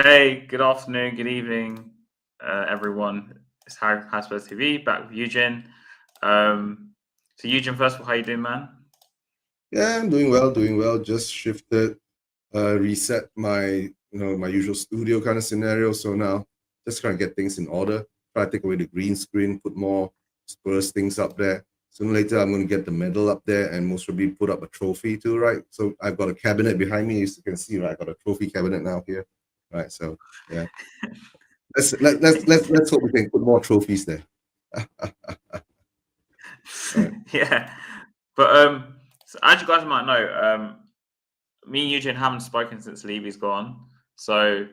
Hey, good afternoon, good evening, everyone. It's HazSpur TV back with Eugene. So Eugene, first of all, how you doing, man? Yeah, I'm doing well, doing well. Just shifted, reset my usual studio kind of scenario. So now just trying to get things in order. Try to take away the green screen, put more Spurs things up there. Sooner or later, I'm going to get the medal up there and most probably put up a trophy too, right? So I've got a cabinet behind me, as you can see, right? I got a trophy cabinet now here, right? So yeah, let's hope we can put more trophies there. Right. Yeah, but so as you guys might know, me and Eugene haven't spoken since Levy's gone. So,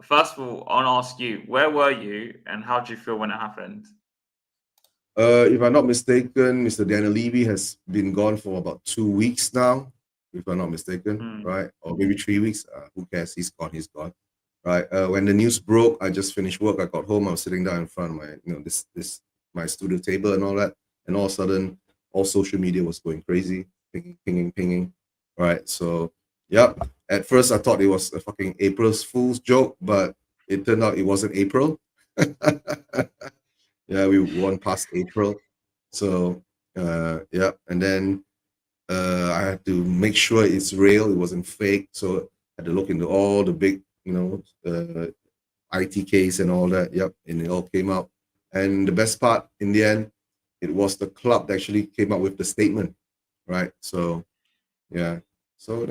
first of all, I want to ask you, where were you, and how did you feel when it happened? If I'm not mistaken, Mr. Daniel Levy has been gone for about 2 weeks now, if I'm not mistaken, Hmm. right? Or maybe 3 weeks. Who cares? He's gone. He's gone. Right. When the news broke, I just finished work. I got home. I was sitting down in front of my my studio table and all that. And all of a sudden, all social media was going crazy, pinging, pinging, pinging. Right. So, yep. At first, I thought it was a fucking April's Fool's joke, but it turned out it wasn't April. Yeah, we won past April. So yeah, and then I had to make sure it's real, it wasn't fake. So I had to look into all the big, ITKs and all that. Yep, and it all came out. And the best part in the end, it was the club that actually came up with the statement, right? So yeah, so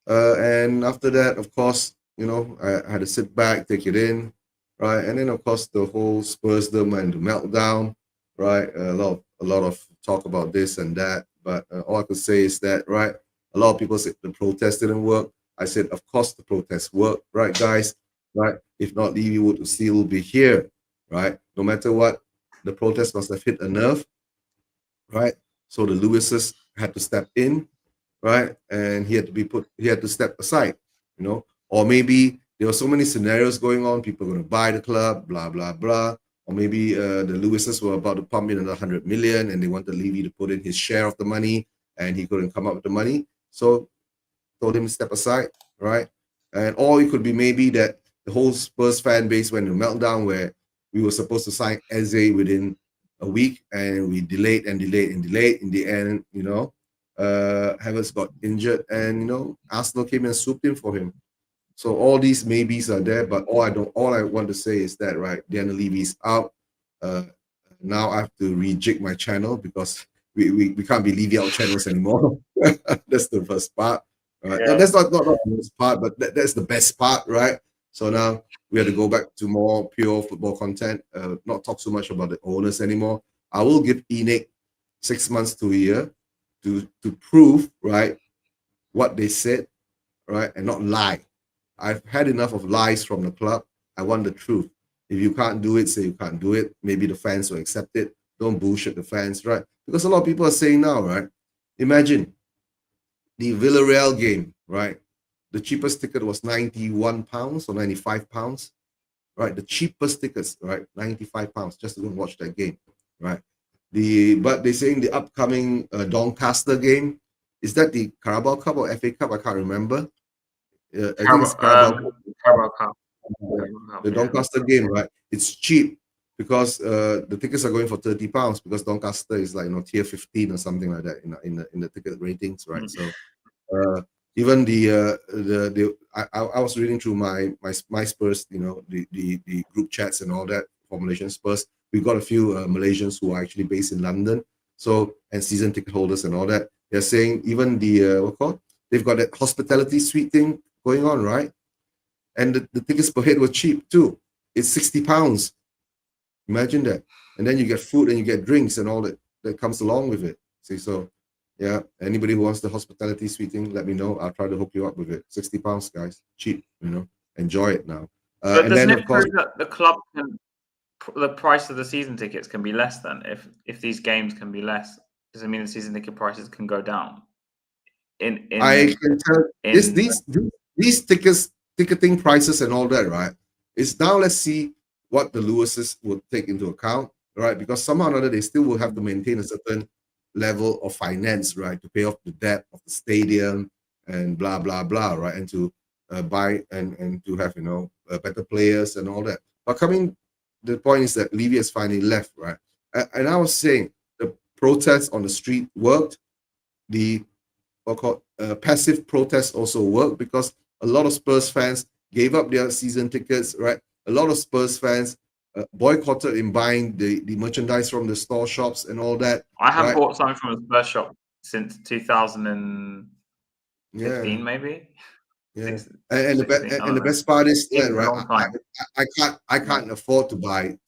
and after that, of course, I had to sit back, take it in, right? And then of course the whole Spursdom and the meltdown, right? A lot of talk about this and that, but all I could say is that, right? A lot of people said the protest didn't work. I said, of course the protest worked, right, guys? Right? If not, Levy would still be here, right? No matter what, the protest must have hit a nerve, right? So the Lewises had to step in, right? And he had to step aside, or maybe there were so many scenarios going on, people going to buy the club, blah, blah, blah. Or maybe the Lewises were about to pump in another 100 million and they wanted Levy to put in his share of the money and he couldn't come up with the money. So told him to step aside, right? And or it could be maybe that the whole Spurs fan base went to meltdown where we were supposed to sign Eze within a week and we delayed and delayed and delayed. In the end, Havertz got injured and Arsenal came and swooped in for him. So all these maybes are there, but all I want to say is that, right, Daniel Levy's out. Uh, Now I have to rejig my channel because we can't be Levy out channels anymore. That's the first part. Right. No, Yeah. that's not the worst part, but that's the best part, right? So now we have to go back to more pure football content, not talk so much about the owners anymore. I will give Enoch 6 months to a year to prove, right, what they said, right, and not lie. I've had enough of lies from the club. I want the truth. If you can't do it, say you can't do it. Maybe the fans will accept it. Don't bullshit the fans, right? Because a lot of people are saying now, right? Imagine the Villarreal game, right? The cheapest ticket was £91 or £95, right? The cheapest tickets, right? £95 just to go and watch that game, right? But they're saying the upcoming Doncaster game, is that the Carabao Cup or FA Cup? I can't remember. I think it's Carabao Cup. Carabao Cup. The Yeah. Doncaster game, right? It's cheap because the tickets are going for £30 because Doncaster is like tier 15 or something like that in the ticket ratings, right? So even I was reading through my Spurs, the group chats and all that for Malaysian Spurs. We've got a few Malaysians who are actually based in London, so and season ticket holders and all that. They're saying even they've got that hospitality suite thing going on, right? And the tickets per head were cheap too. It's £60. Imagine that. And then you get food and you get drinks and all that comes along with it. See, so yeah, anybody who wants the hospitality suite thing, let me know. I'll try to hook you up with it. £60, guys. Cheap, Enjoy it now. But And doesn't then it of course, prove that the club can, the price of the season tickets can be less then if these games can be less? Does it mean the season ticket prices can go down? I can tell this In these ticketing prices and all that, right? It's now let's see what the Lewises will take into account, right? Because somehow or another they still will have to maintain a certain level of finance, right, to pay off the debt of the stadium and blah blah blah, right, and to buy and to have better players and all that. But the point is that Levy has finally left, right? And I was saying the protests on the street worked. The passive protests also worked because a lot of Spurs fans gave up their season tickets, right? A lot of Spurs fans boycotted in buying the merchandise from the store shops and all that. I have right? bought something from a Spurs shop since 2015, maybe. Yeah, and the best part is that, right? I can't afford to buy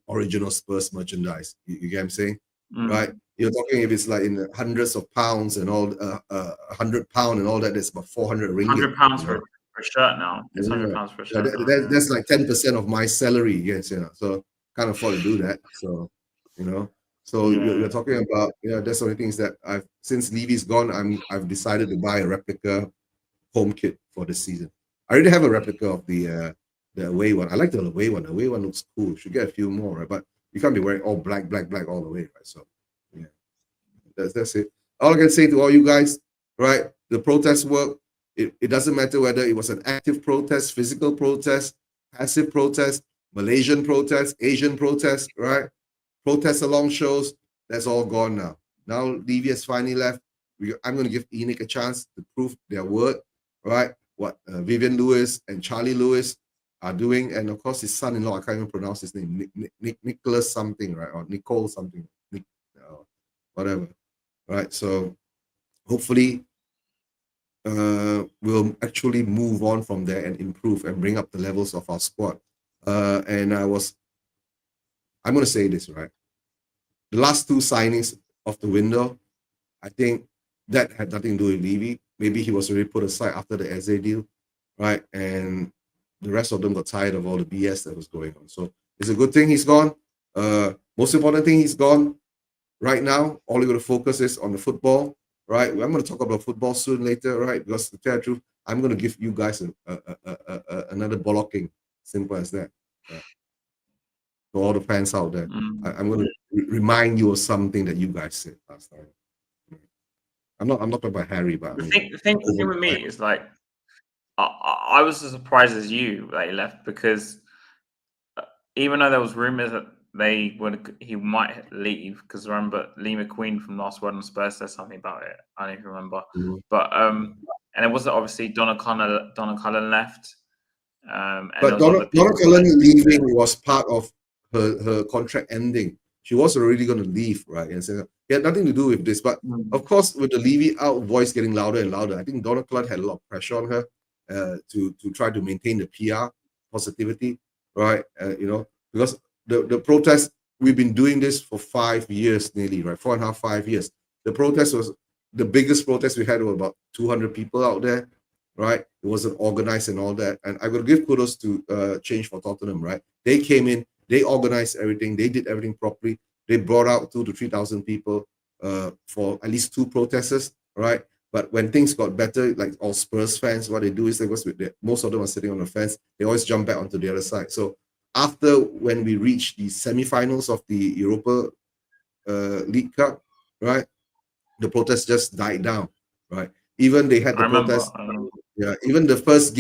original Spurs merchandise. You get what I'm saying, right? You're talking if it's like in the hundreds of pounds and all, £100 and all that. That's about 400 ringgit. £100 for a shirt now. It's £100 for a shirt. That's like 10% of my salary. Yes, so can't afford to do that. So So you're talking about that's the only things that since Levy's gone, I've decided to buy a replica home kit for this season. I already have a replica of the away one. I like the away one. The away one looks cool. Should get a few more, right? But you can't be wearing all black all the way, right? So yeah, that's it. All I can say to all you guys, right? The protest work. It doesn't matter whether it was an active protest, physical protest, passive protest, Malaysian protest, Asian protest, right? Protest along shows. That's all gone now. Now Levy has finally left. I'm going to give Enoch a chance to prove their word, right? What Vivian Lewis and Charlie Lewis are doing, and of course his son-in-law, I can't even pronounce his name, Nicholas something, right? Or Nicole something, whatever, right? So hopefully we'll actually move on from there and improve and bring up the levels of our squad. I'm going to say this, right? The last two signings of the window, I think that had nothing to do with Levy. Maybe he was already put aside after the Eze deal, right? And the rest of them got tired of all the BS that was going on. So it's a good thing he's gone. Most important thing, he's gone. Right now, all you're going to focus is on the football, right? I'm going to talk about football soon later, right? Because to tell the truth, I'm going to give you guys another bollocking. Simple as that. To all the fans out there, I'm going to remind you of something that you guys said last time. I'm not talking about Harry, but the thing with me is like I was as surprised as you that he left, because even though there was rumors that he might leave, because remember Lee McQueen from Last Word on Spurs said something about it. I don't even remember, but and it wasn't obviously Donna Cullen left. But Donna Cullen leaving was part of her contract ending. She was already going to leave, right? And so it had nothing to do with this. But of course, with the Levy out, voice getting louder and louder, I think Donna Cullen had a lot of pressure on her to try to maintain the PR positivity, right? Because the protest, we've been doing this for 5 years nearly, right? 4.5, 5 years. The protest was the biggest protest we had were about 200 people out there, right? It wasn't organized and all that. And I got to give kudos to Change for Tottenham, right? They came in, they organized everything, they did everything properly. They brought out 2,000 to 3,000 people for at least 2 protesters, right? But when things got better, like all Spurs fans, what they do is most of them are sitting on the fence. They always jump back onto the other side. So after when we reached the semi-finals of the Europa League Cup, right, the protest just died down, right? Even they had the protest. Yeah, even the first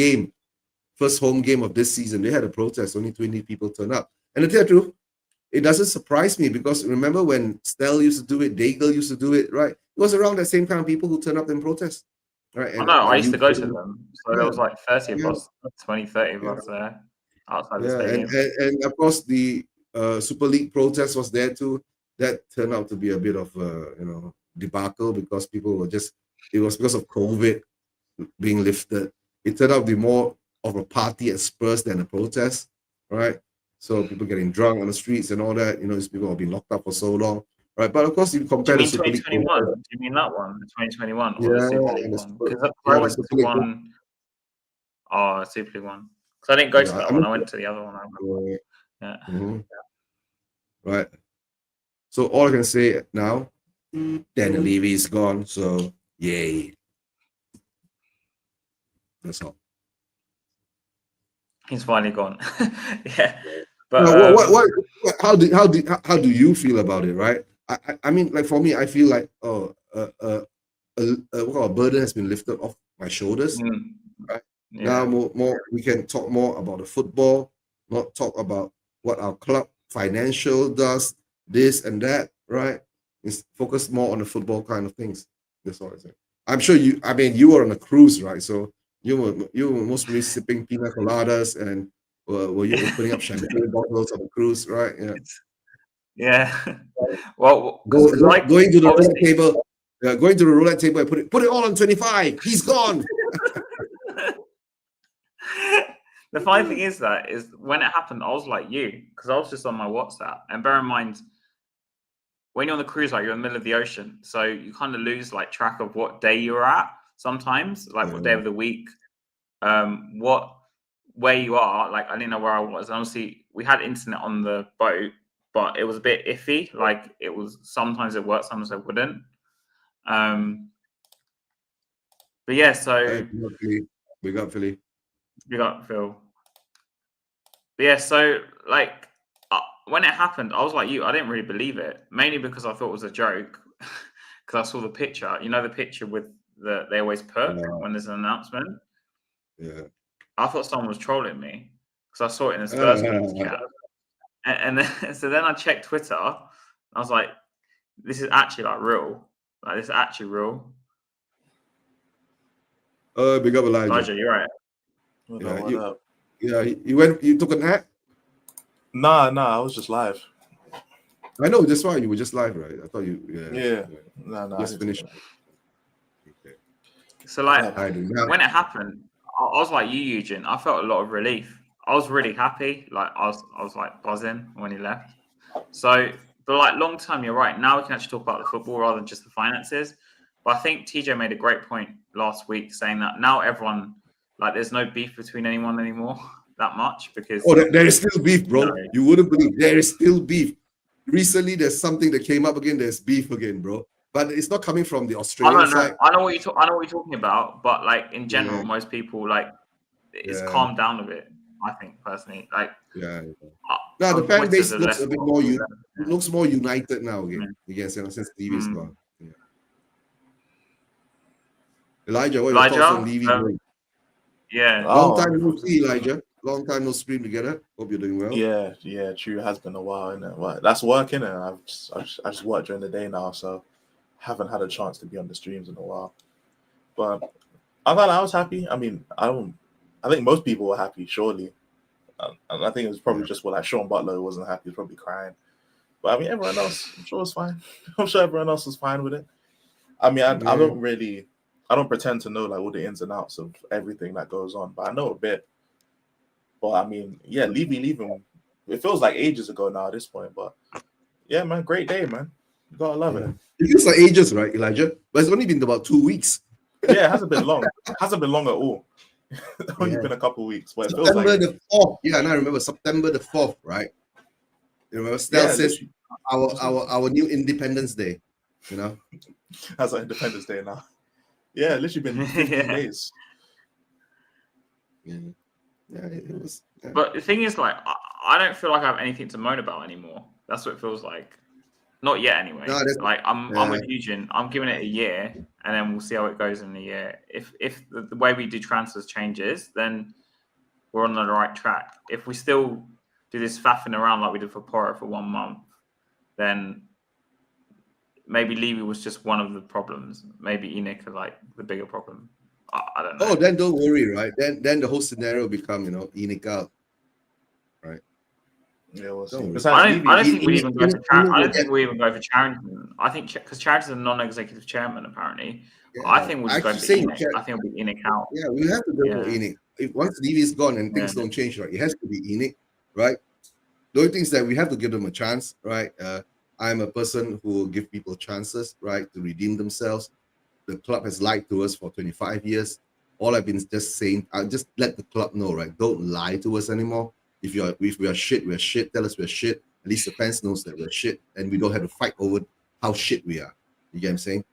home game of this season, they had a protest. Only 20 people turned up. And to tell the truth, it doesn't surprise me, because remember when Stell used to do it, Daigle used to do it, right? It was around the same kind of people who turned up and protest, right? And I used to go to them. So there was like 30 of us, 20, 30 of us there outside the stadium. And of course the Super League protest was there too. That turned out to be a bit of debacle, because people were it was because of COVID being lifted. It turned out to be more of a party at Spurs than a protest, right? So people getting drunk on the streets and all that. These people have been locked up for so long, right? But of course, you compare the Super League. 2021? Do you mean that one, the 2021, or the Super League one? Because I went to one. Oh, Super League one. Because I didn't go to that one. I went to the other one. Yeah. Right. So all I can say now, Daniel Levy is gone. So yay. That's all. He's finally gone. Yeah. But how do you feel about it, right? I mean, like for me, I feel like a burden has been lifted off my shoulders, right? Now more we can talk more about the football, not talk about what our club financial does, this and that, right? It's focus more on the football kind of things. That's all I say. I'm sure you. I mean, you were on a cruise, right? So you were mostly sipping pina coladas and were you opening up champagne bottles on the cruise, right? Yeah. Yeah. Well, because like Going to the roulette obviously, table, going to the roulette table and put it all on 25. He's gone. the funny thing is when it happened, I was like you, because I was just on my WhatsApp. And bear in mind, when you're on the cruise, like you're in the middle of the ocean, so you kind of lose like track of what day you're at sometimes, like what day of the week, where you are. Like I didn't know where I was. And obviously, we had internet on the boat, but it was a bit iffy. Like it was sometimes it worked, sometimes it wouldn't. But yeah, so We got Philly. we got Phil. But yeah, so like when it happened, I was like you. I didn't really believe it, mainly because I thought it was a joke. Because I saw the picture. You know the picture with they always put when there's an announcement. Yeah. I thought someone was trolling me because I saw it in a Spurs chat. And then, so then I checked Twitter. I was like, this is actually like real. Like this is actually real. Big up Elijah. Elijah, you're right. What up? Yeah, you took a nap? Nah, I was just live. I know, that's why you were just live, right? I thought you Yeah. No, just finished. Okay. So like when it happened, I was like you, Eugene. I felt a lot of relief. I was really happy. Like I was like buzzing when he left. So, but like long term, you're right. Now we can actually talk about the football rather than just the finances. But I think TJ made a great point last week saying that now everyone, like, there's no beef between anyone anymore that much because there is still beef, bro. You wouldn't believe there is still beef. Recently, there's something that came up again. There's beef again, bro. But it's not coming from the Australian side. I know what you're talking about. But like in general, most people like it's calmed down a bit. I think personally, like now the fan base looks a bit more looks more united now again. Yes, since Levy is gone. Yeah. Elijah, what are your thoughts on Levy? Yeah. Long time no see, Elijah. Long time no stream together. Hope you're doing well. Yeah, true. It has been a while, innit? Well, that's work, innit? I just work during the day now, so haven't had a chance to be on the streams in a while. But I thought I was happy. I mean, I think most people were happy, surely. And I think it was probably just like Sean Butler wasn't happy, he was probably crying. But I mean, everyone else, I'm sure was fine. I'm sure everyone else was fine with it. I mean, I don't pretend to know like all the ins and outs of everything that goes on, but I know a bit. But I mean, yeah, leaving, it feels like ages ago now at this point. But yeah, man, great day, man. You gotta love it. It feels like ages, right, Elijah? But it's only been about 2 weeks. Yeah, it hasn't been long. It hasn't been long at all. It's only been a couple of weeks, but it feels September like the 4th. Yeah, and I remember September the 4th, right? You remember Stell says our new Independence Day, you know? That's like Independence Day now. Yeah, literally been 15 days. Yeah, it was. Yeah. But the thing is, like, I don't feel like I have anything to moan about anymore. That's what it feels like. Not yet, anyway. No, like I'm with Eugene. I'm giving it a year, and then we'll see how it goes in a year. If the way we do transfers changes, then we're on the right track. If we still do this faffing around like we did for Porro for 1 month, then maybe Levy was just one of the problems. Maybe Enoch is like the bigger problem. I don't know. Oh, then don't worry, right? Then the whole scenario will become, Enoch out, right? Yeah, we'll see. I don't think we even go for Charrington. I don't think we even go for Charrington. I think because Charrington's a non-executive chairman, apparently. Yeah, I think we'll just go for Enoch. I think we'll be Enoch out. Yeah, we have to go for Enoch. If once Levy is gone and things don't change, right, it has to be Enoch, right? The only thing is that we have to give them a chance, right? I'm a person who will give people chances, right, to redeem themselves. The club has lied to us for 25 years. All I've been just saying, I'll just let the club know, right? Don't lie to us anymore. If we are shit, we're shit. Tell us we're shit. At least the fans knows that we're shit, and we don't have to fight over how shit we are. You get what I'm saying?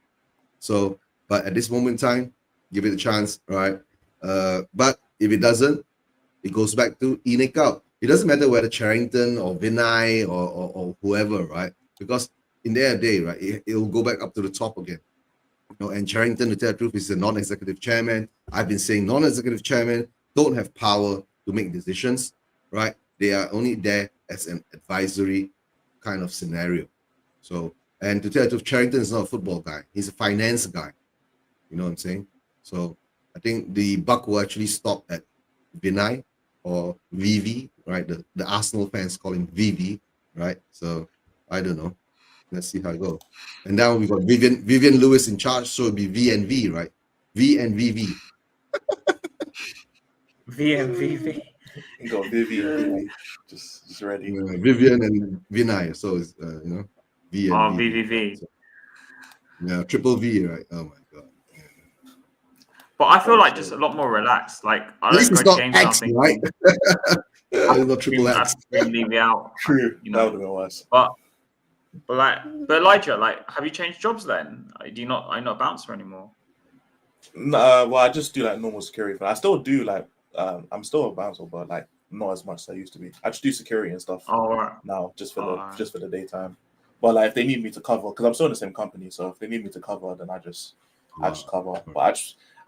So, but at this moment in time, give it a chance, right? But if it doesn't, it goes back to Enoch out. It doesn't matter whether Charrington or Vinay or whoever, right? Because in the end of the day, right, it will go back up to the top again, And Charrington, to tell the truth, is a non-executive chairman. I've been saying non-executive chairman don't have power to make decisions, right? They are only there as an advisory kind of scenario. So, and to tell the truth, Charrington is not a football guy. He's a finance guy. You know what I'm saying? So I think the buck will actually stop at Vinay or VV, right? The Arsenal fans call him VV, right? So I don't know. Let's see how it goes. And now we got Vivian Lewis in charge, so it'll be V and V, right? V and VV. VMVV. You got Vivi and Vivi, just ready. Vivian and Vinay, so it's V and Oh, VV. VVV. Right? So, yeah, triple V, right? Oh my god. But I feel like just a lot more relaxed. Like I At least don't it's go not games X, nothing. right? It's not triple X. Leave it out. True. You That know. would have been worse. But Elijah, like, have you changed jobs then? Are you not a bouncer anymore? No, well, I just do like normal security. But I still do like I'm still a bouncer, but like not as much as I used to be. I just do security and stuff Oh, right. now, just for Alright. the daytime. But like if they need me to cover, because I'm still in the same company, so if they need me to cover, then I just cover. But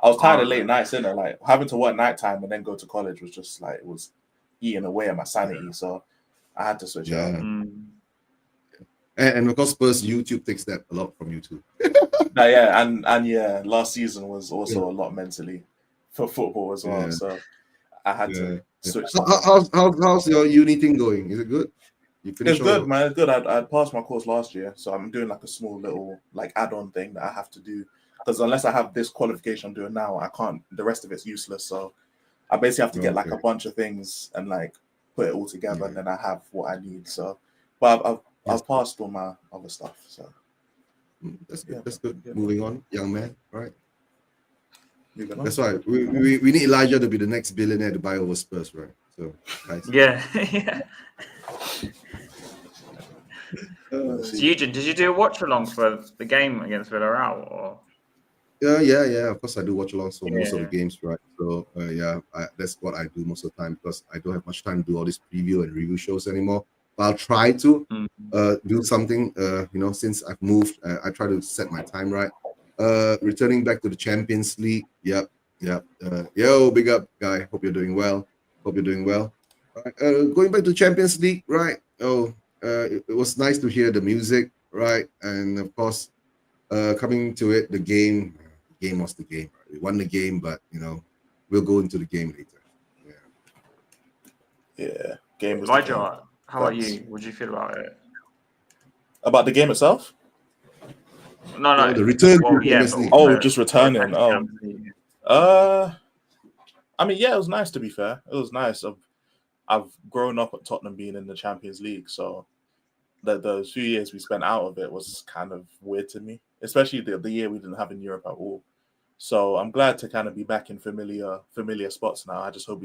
I was tired of late nights, innit? Like having to work nighttime and then go to college was just like it was eating away at my sanity. So I had to switch it up. And of course, Spurs YouTube takes that a lot from you too. No, yeah, and yeah, last season was also a lot mentally for football as well. Yeah. So I had to switch. How's your uni thing going? Is it good? You finished? It's good, man. It's good. I passed my course last year, so I'm doing like a small little like add-on thing that I have to do because unless I have this qualification I'm doing now, I can't. The rest of it's useless. So I basically have to get like a bunch of things and like put it all together, and then I have what I need. So, but I've passed all my other stuff. So that's good. That's good. Yeah. Moving on, young man. Right. That's why we need Elijah to be the next billionaire to buy over Spurs, right? So guys. Yeah. So Eugene, did you do a watch along for the game against Villarreal? Or? Yeah. Of course, I do watch along for most of the games, right? So that's what I do most of the time because I don't have much time to do all these preview and review shows anymore. But I'll try to do something. Since I've moved, I try to set my time right. Returning back to the Champions League. Yep. Yo, big up, guy. Hope you're doing well. Going back to Champions League, right? It was nice to hear the music, right? And of course, coming to it, the game was the game. Right? We won the game, but we'll go into the game later. Yeah. Game was Elijah, how about you? What do you feel about it? About the game itself? No, the return. Just returning. I mean, yeah, it was nice. To be fair, it was nice. I've grown up at Tottenham being in the Champions League, so the few years we spent out of it was kind of weird to me, especially the year we didn't have in Europe at all. So I'm glad to kind of be back in familiar spots now. I just hope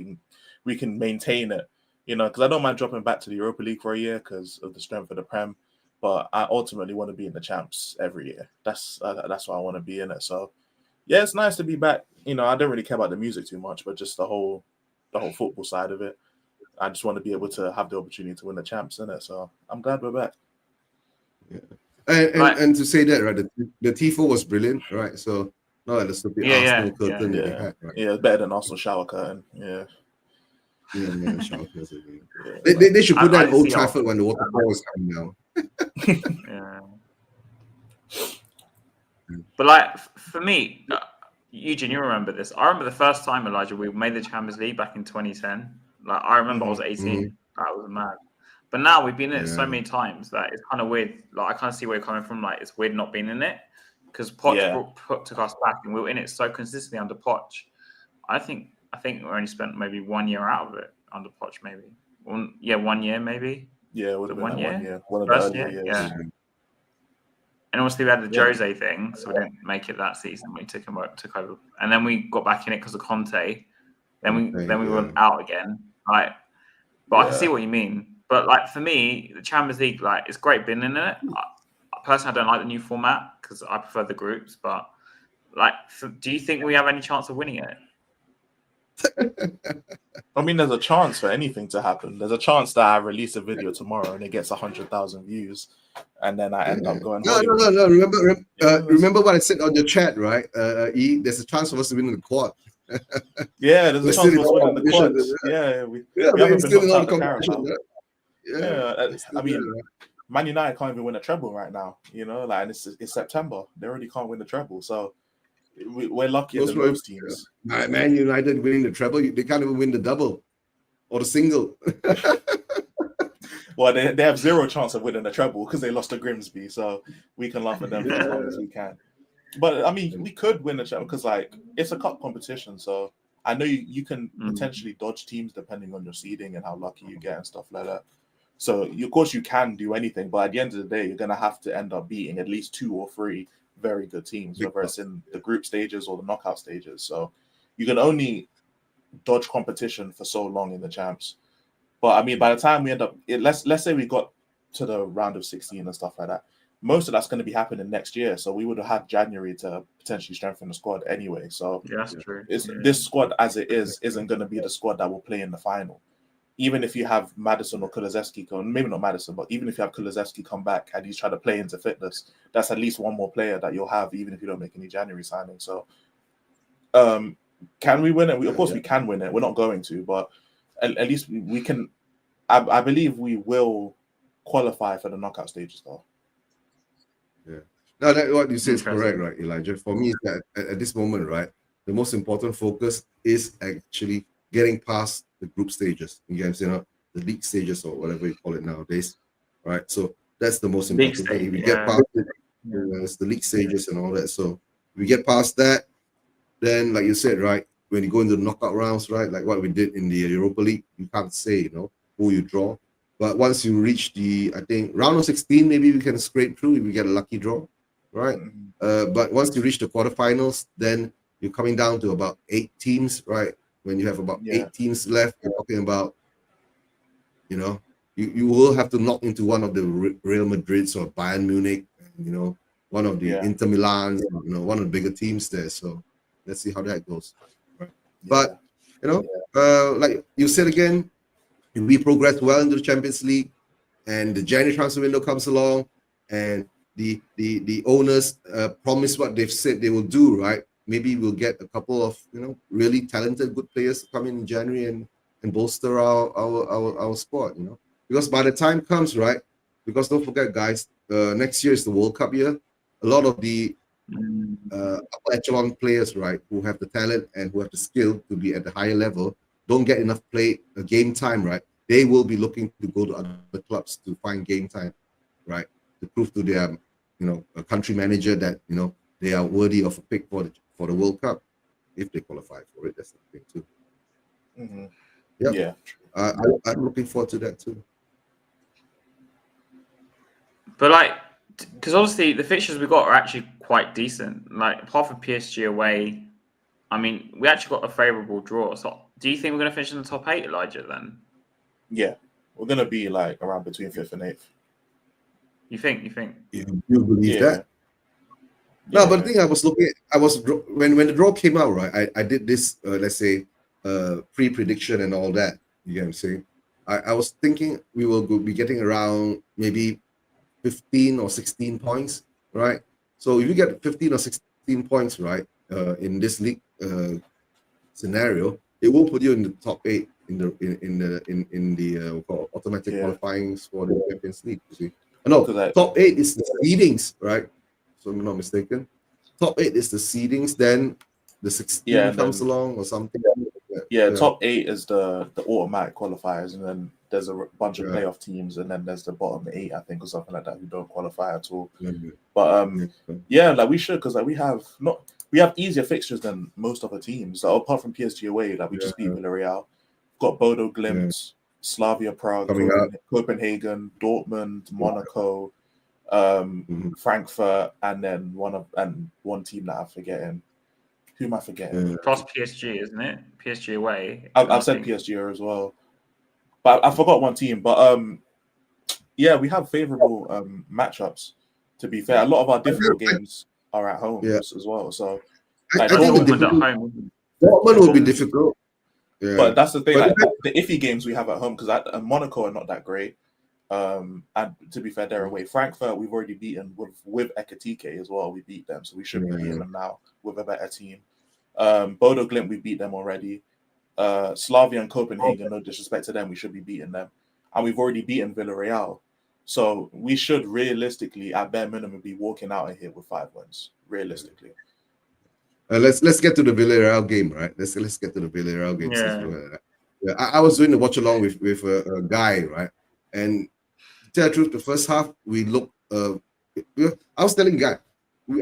we can maintain it, because I don't mind dropping back to the Europa League for a year because of the strength of the Prem, but I ultimately want to be in the Champs every year. That's why I want to be in it. So yeah, it's nice to be back. I don't really care about the music too much, but just the whole football side of it. I just want to be able to have the opportunity to win the Champs in it. So I'm glad we're back. Yeah. And to say that, right, the Tifo was brilliant, right? So not like the stupid Arsenal curtain that they had, right? Yeah, it's better than Arsenal shower curtain. Yeah. Yeah, shower curtain. They should put that in Old Trafford when the waterfall is coming down. Yeah. But like for me, Eugene, you remember this? I remember the first time, Elijah, we made the Champions League back in 2010. Like I remember I was 18. That was mad. But now we've been in it so many times that it's kind of weird. Like I kind of see where you're coming from. Like it's weird not being in it because Poch took us back and we were in it so consistently under Poch. I think we only spent maybe 1 year out of it under Poch, maybe. 1 year maybe. Yeah, it would have been 1 year. One of the earlier years. Yeah. And obviously we had the Jose thing, so we didn't make it that season. We took over, and then we got back in it because of Conte. Then we went out again. Like, but I can see what you mean. But like for me, the Champions League, like it's great being in it. Personally, I don't like the new format because I prefer the groups. But like, do you think we have any chance of winning it? I mean, there's a chance for anything to happen. There's a chance that I release a video tomorrow and it gets 100,000 views, and then I end up going Hollywood. No. Remember what I said on the chat, right? There's a chance for us to win in the quad. Yeah, there's a We're chance still for us in to win in the competition, quad. Yeah, we but haven't it's been still in knocked all out the the competition. carousel. Yeah, Yeah, I mean, Man United can't even win a treble right now. You know, like, and it's September. They already can't win the treble, so we're luckier than most teams. Man United winning the treble, they can't even win the double or the single. Well, they have zero chance of winning a treble because they lost to Grimsby, so we can laugh at them for as long as we can. But I mean, we could win a treble because, like, it's a cup competition, so I know you can potentially dodge teams depending on your seeding and how lucky you get and stuff like that. So of course you can do anything, but at the end of the day, you're gonna have to end up beating at least 2 or 3 very good teams, whether it's in the group stages or the knockout stages. So you can only dodge competition for so long in the champs. But I mean, by the time we end up, let's say we got to the round of 16 and stuff like that, most of that's going to be happening next year. So we would have had January to potentially strengthen the squad anyway. So Yeah, that's true. This squad as it isn't going to be the squad that will play in the final. Even if you have Madison or Kulusevski come, maybe not Madison, but even if you have Kulusevski come back and he's trying to play into fitness, that's at least one more player that you'll have, even if you don't make any January signings. So, can we win it? Of course, we can win it. We're not going to, but at least we can. I believe we will qualify for the knockout stages, though. Yeah. No, that what you say is correct, right, Elijah? For me, that at this moment, right, the most important focus is actually getting past the group stages. You know, the league stages or whatever you call it nowadays, right? So that's the most important thing. If we get past it, it's the league stages and all that. So if we get past that, then like you said, right, when you go into the knockout rounds, right, like what we did in the Europa League, you can't say, who you draw. But once you reach I think round of 16, maybe we can scrape through if we get a lucky draw, right? But once you reach the quarterfinals, then you're coming down to about 8 teams, right? When you have about 8 teams left, you're talking about, you will have to knock into one of the Real Madrids or Bayern Munich, one of the Inter Milans, one of the bigger teams there. So let's see how that goes. Right? But like you said again, if we progress well into the Champions League, and the January transfer window comes along, and the owners promise what they've said they will do, right? Maybe we'll get a couple of really talented, good players to come in January and bolster our squad. Because by the time comes, right? Because don't forget, guys, next year is the World Cup year. A lot of the upper echelon players, right, who have the talent and who have the skill to be at the higher level, don't get enough game time, right? They will be looking to go to other clubs to find game time, right? To prove to their, a country manager that they are worthy of a pick for the World Cup if they qualify for it. That's the thing too. Yep. Yeah, I'm looking forward to that too. But because obviously the fixtures we got are actually quite decent. Like apart from PSG away, I mean, we actually got a favourable draw. So do you think we're going to finish in the top 8, Elijah? Then? Yeah, we're going to be like around between 5th and 8th. You think? You believe that? No, but the thing I was looking at, when the draw came out, right? I did this, let's say, pre-prediction and all that. You get what I'm saying? I was thinking we will be getting around maybe 15 or 16 points, right? So if you get 15 or 16 points, right, in this league scenario, it will put you in the top 8 in the automatic qualifying for the Champions League. You see? No, top 8 is the seedings, right? So I'm not mistaken. Top 8 is the seedings. Then the 16 comes along or something. Yeah, top 8 is the automatic qualifiers, and then there's a bunch of playoff teams, and then there's the bottom 8, I think, or something like that, who don't qualify at all. But like we should, because like we have easier fixtures than most other teams. Like, apart from PSG away, like we just beat Villarreal, got Bodo Glimt, Slavia Prague, Copenhagen, Dortmund, Monaco, Frankfurt, and then one team that I'm forgetting. Who am I forgetting? Plus PSG, isn't it? PSG away. I've said PSG as well, but I forgot one team. But yeah, we have favourable matchups. To be fair, a lot of our difficult games are at home as well. So I think Dortmund will be difficult. Yeah. But that's the thing. But Like, the iffy games we have at home, because Monaco are not that great. And to be fair, they're away. Frankfurt, we've already beaten with Ekatike as well. We beat them, so we should be beating them now with a better team. Bodo Glimt, we beat them already. Slavia and Copenhagen, no disrespect to them, we should be beating them. And we've already beaten Villarreal. So we should realistically, at bare minimum, be walking out of here with 5 wins. Realistically. let's get to the Villarreal game, right? Let's get to the Villarreal game. Yeah. I was doing the watch along with a guy, right? And to tell the truth, the first half we looked. I was telling the guy,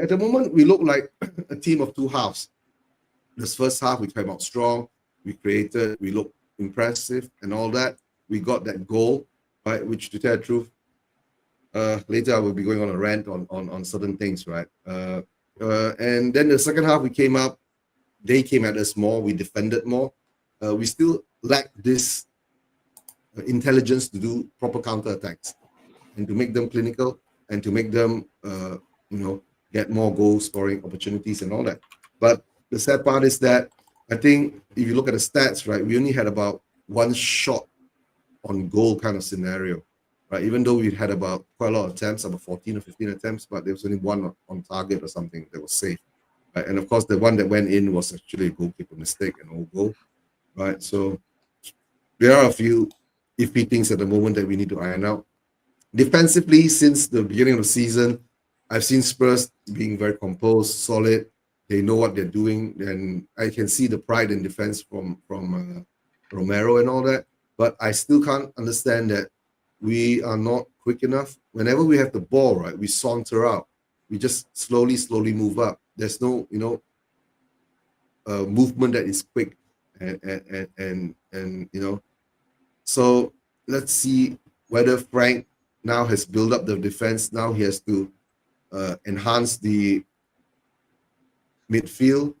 at the moment we look like a team of two halves. This first half we came out strong. We created. We looked impressive and all that. We got that goal, right? Which, to tell the truth, later I will be going on a rant on certain things, right? And then the second half we came up. They came at us more. We defended more. We still lack this intelligence to do proper counter-attacks and to make them clinical and to make them, get more goal scoring opportunities and all that. But the sad part is that I think if you look at the stats, right, we only had about one shot on goal kind of scenario, right? Even though we had about quite a lot of attempts, about 14 or 15 attempts, but there was only one on target or something that was safe. Right? And of course, the one that went in was actually a goalkeeper mistake and all goal, right? So there are a few iffy things at the moment that we need to iron out. Defensively, since the beginning of the season, I've seen Spurs being very composed, solid. They know what they're doing, and I can see the pride in defense from Romero and all that. But I still can't understand that we are not quick enough. Whenever we have the ball, right, we saunter out. We just slowly move up. There's no, movement that is quick, and So let's see whether Frank now has built up the defense. Now he has to enhance the midfield,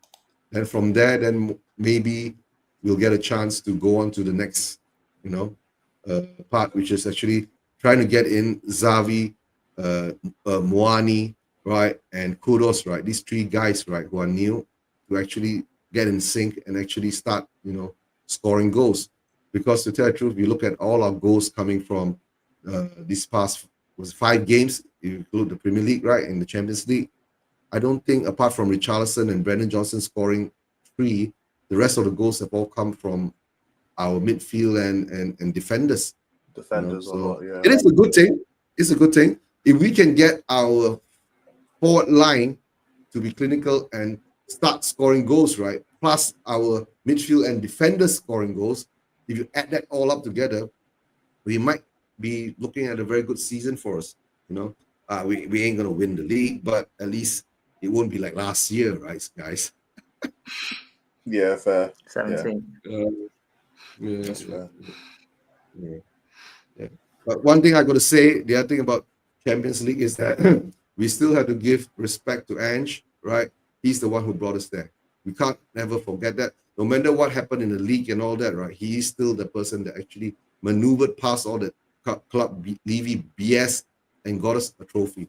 and from there, then maybe we'll get a chance to go on to the next, part, which is actually trying to get in Xavi, Moani, right, and Kudos, right? These three guys, right, who are new, to actually get in sync and actually start, scoring goals. Because to tell the truth, we look at all our goals coming from these past 5 games, if you include the Premier League, right, in the Champions League. I don't think, apart from Richarlison and Brendan Johnson scoring 3, the rest of the goals have all come from our midfield and defenders. Defenders, a lot, yeah. It is a good thing. It's a good thing. If we can get our forward line to be clinical and start scoring goals, right, plus our midfield and defenders scoring goals, if you add that all up together, we might be looking at a very good season for us. We ain't gonna win the league, but at least it won't be like last year, right, guys? Yeah, fair. 17. That's fair. Yeah. But one thing I got to say, the other thing about Champions League is that we still have to give respect to Ange, right? He's the one who brought us there. We can't never forget that. No matter what happened in the league and all that, right? He is still the person that actually maneuvered past all the club Levy BS and got us a trophy,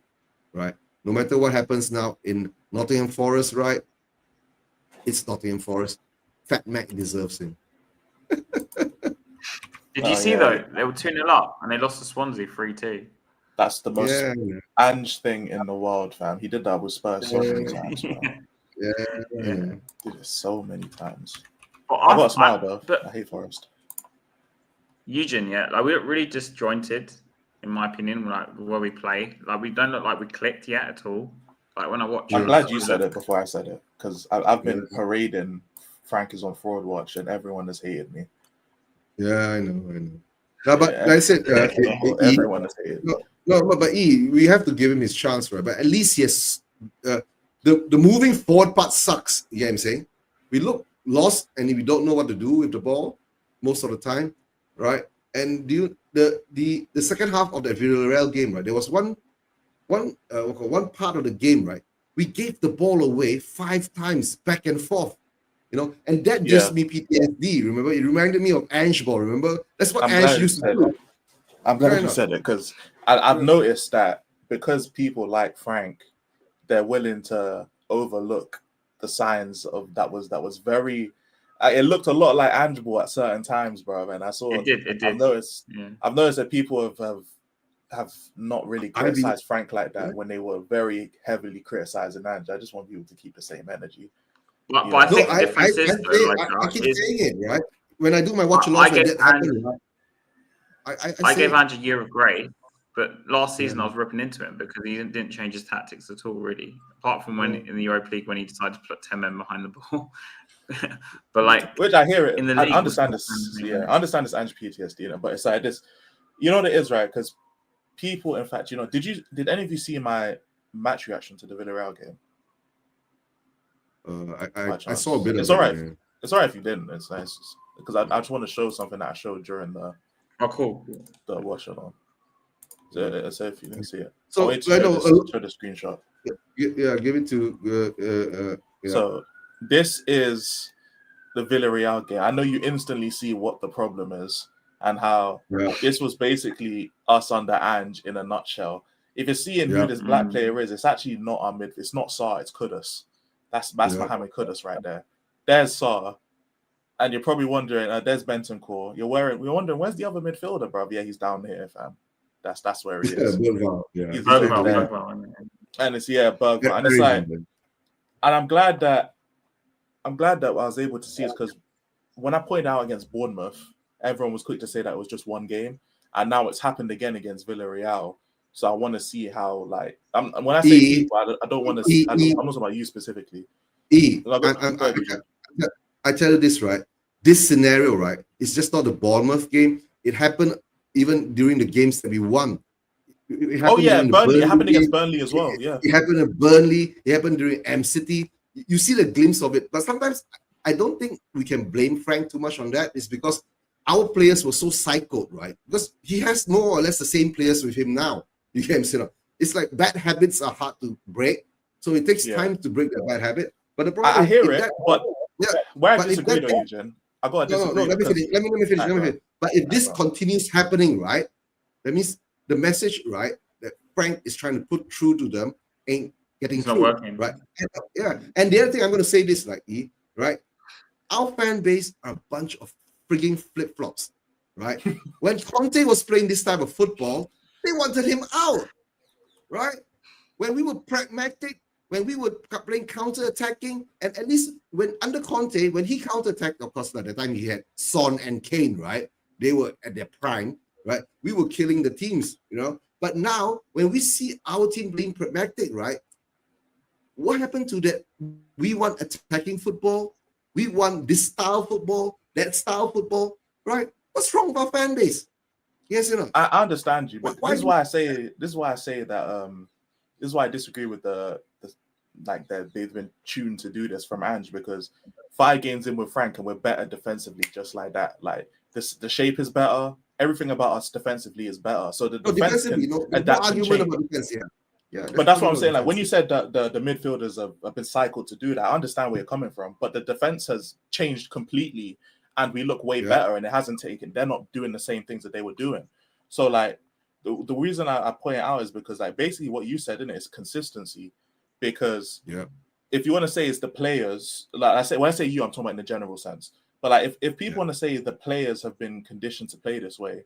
right? No matter what happens now in Nottingham Forest, right? It's Nottingham Forest. Fat Mac deserves him. Did you see though? They were 2-0 up and they lost to Swansea 3-2. That's the most Ange thing in the world, fam. He did that with Spurs so many times, man. Yeah. Did it so many times. Well, I got a smile though. But I hate Forest. Eugen, we look really disjointed, in my opinion, like where we play. Like we don't look like we clicked yet at all. Like when I watch. I'm glad you said it before I said it, because I've been parading Frank is on fraud watch and everyone has hated me. Yeah, I know. No, but like I said, everyone has hated me. But we have to give him his chance, right? But at least he has the moving forward part sucks. You know what I'm saying? We look lost and we don't know what to do with the ball most of the time, right? And the second half of the Villarreal game, right? There was one part of the game, right? We gave the ball away 5 times back and forth, and that gives me PTSD. Remember, it reminded me of Ange ball. Remember, that's what Ange used to do. I'm glad you said it, because I've noticed that because people like Frank, they're willing to overlook the signs of that was very It looked a lot like Angeball at certain times, bro. And I saw. It did. I've noticed. Yeah. I've noticed that people have not really Ivy- criticized Frank like that Yeah. when they were very heavily criticizing Ange. I just want people to keep the same energy. But Yeah. I No, think the difference is though, I keep saying it, right? When I do my watch along, I when gave that happened, Ange, right? I say gave Ange a year of grace, but last season Yeah. I was ripping into him because he didn't change his tactics at all, really. Apart from when in the Europa League when he decided to put 10 men behind the ball. But like, which I hear it. in the I league, understand this. Yeah, I understand this Ange PTSD, you know, but it's like this. You know what it is, right? Because people, in fact, you know, did any of you see my match reaction to the Villarreal game? I saw a bit of It's it. all right. Man. It's all right if you didn't. It's nice because I just want to show something that I showed during the cool. watch along. So if you didn't see it, So I'll wait to I show know. show the screenshot. Yeah, give it to. Yeah. So this is the Villarreal game. I know you instantly see what the problem is and how this was basically us under Ange in a nutshell. If you're seeing who this black player is, it's actually not our mid. It's not Sarr. It's Kudus. That's Mohamed Kudus right there. There's Sarr, and you're probably wondering, there's Bentancur. We're wondering where's the other midfielder, bro? Yeah, he's down here, fam. That's where he is. He's Bergvall. And it's Bergvall, and it's like, and I'm glad that I was able to see it because when I pointed out against Bournemouth, everyone was quick to say that it was just one game, and now it's happened again against Villarreal. So I want to see how, like, when I say people, I don't want to. I'm not talking about you specifically. I tell you this, right? This scenario, right? It's just not the Bournemouth game. It happened even during the games that we won. It happened against Burnley as well. Yeah, it happened at Burnley. It happened during M-City. You see the glimpse of it, but sometimes I don't think we can blame Frank too much on that. It's because our players were so psychoed, right? Because he has more or less the same players with him now. You get him, it's like bad habits are hard to break, so it takes time to break that bad habit. But the problem, I hear it, but where I disagree with you, Jen, I got to disagree. No, let me finish. But if this continues happening, right, that means the message, right, that Frank is trying to put through to them ain't getting through, right? And the other thing I'm going to say this, like, right, our fan base are a bunch of frigging flip-flops, right? When Conte was playing this type of football, they wanted him out, right? When we were pragmatic, when we were playing counter-attacking, and at least when under Conte, when he counter-attacked, of course, at the time he had Son and Kane, right? They were at their prime, right? We were killing the teams, you know? But now, when we see our team being pragmatic, right? What happened to that? We want attacking football. We want this style football, that style football, right? What's wrong with our fan base? Yes, you know. I understand you, but this is why I say that. This is why I disagree with the like that they've been tuned to do this from Ange, because 5 games in with Frank and we're better defensively, just like that. Like the shape is better. Everything about us defensively is better. So the defense can adapt and change. About defense, but that's what I'm saying. Like when you said that the midfielders have been cycled to do that, I understand where you're coming from. But the defense has changed completely, and we look way better. And it hasn't taken. They're not doing the same things that they were doing. So like the reason I point it out is because like basically what you said in it is consistency. Because if you want to say it's the players, like I say, when I say you, I'm talking about in the general sense. But like if people want to say the players have been conditioned to play this way,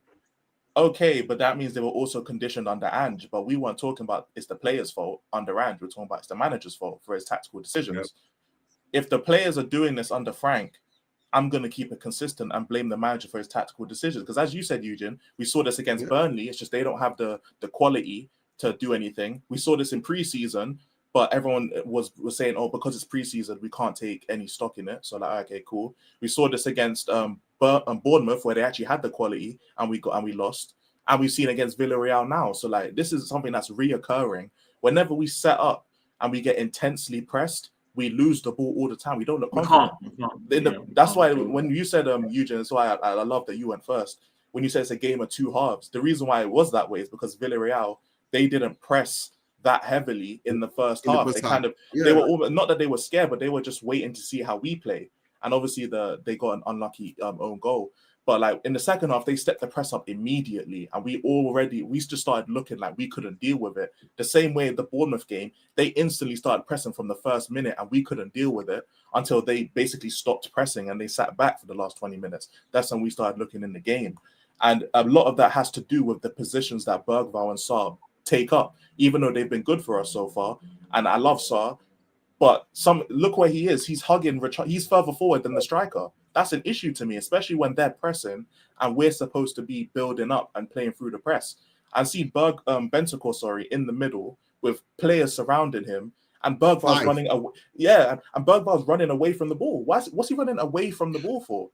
okay, but that means they were also conditioned under Ange. But we weren't talking about it's the players' fault under Ange. We're talking about it's the manager's fault for his tactical decisions. If the players are doing this under Frank, I'm going to keep it consistent and blame the manager for his tactical decisions. Because as you said, Eugene, we saw this against Burnley. It's just they don't have the quality to do anything. We saw this in pre-season, but everyone was saying, oh, because it's pre-season, we can't take any stock in it. So like, okay, cool. We saw this against Bournemouth, where they actually had the quality and we lost. And we've seen against Villarreal now. So like, this is something that's reoccurring. Whenever we set up and we get intensely pressed, we lose the ball all the time. We don't look confident. That's why when you said, Eugene, that's why I love that you went first. When you said it's a game of 2 halves, the reason why it was that way is because Villarreal, they didn't press that heavily in the first half. They were not that they were scared, but they were just waiting to see how we play. And obviously they got an unlucky own goal. But like in the second half, they stepped the press up immediately, and we just started looking like we couldn't deal with it. The same way the Bournemouth game, they instantly started pressing from the first minute, and we couldn't deal with it until they basically stopped pressing and they sat back for the last 20 minutes. That's when we started looking in the game. And a lot of that has to do with the positions that Bergvall and Sarr take up, even though they've been good for us so far. And I love Sarr, but look where he is. He's hugging. He's further forward than the striker. That's an issue to me, especially when they're pressing and we're supposed to be building up and playing through the press. I see Bentancur, in the middle with players surrounding him, and Bergvall's running away. Yeah, and Bergvall's running away from the ball. What's he running away from the ball for?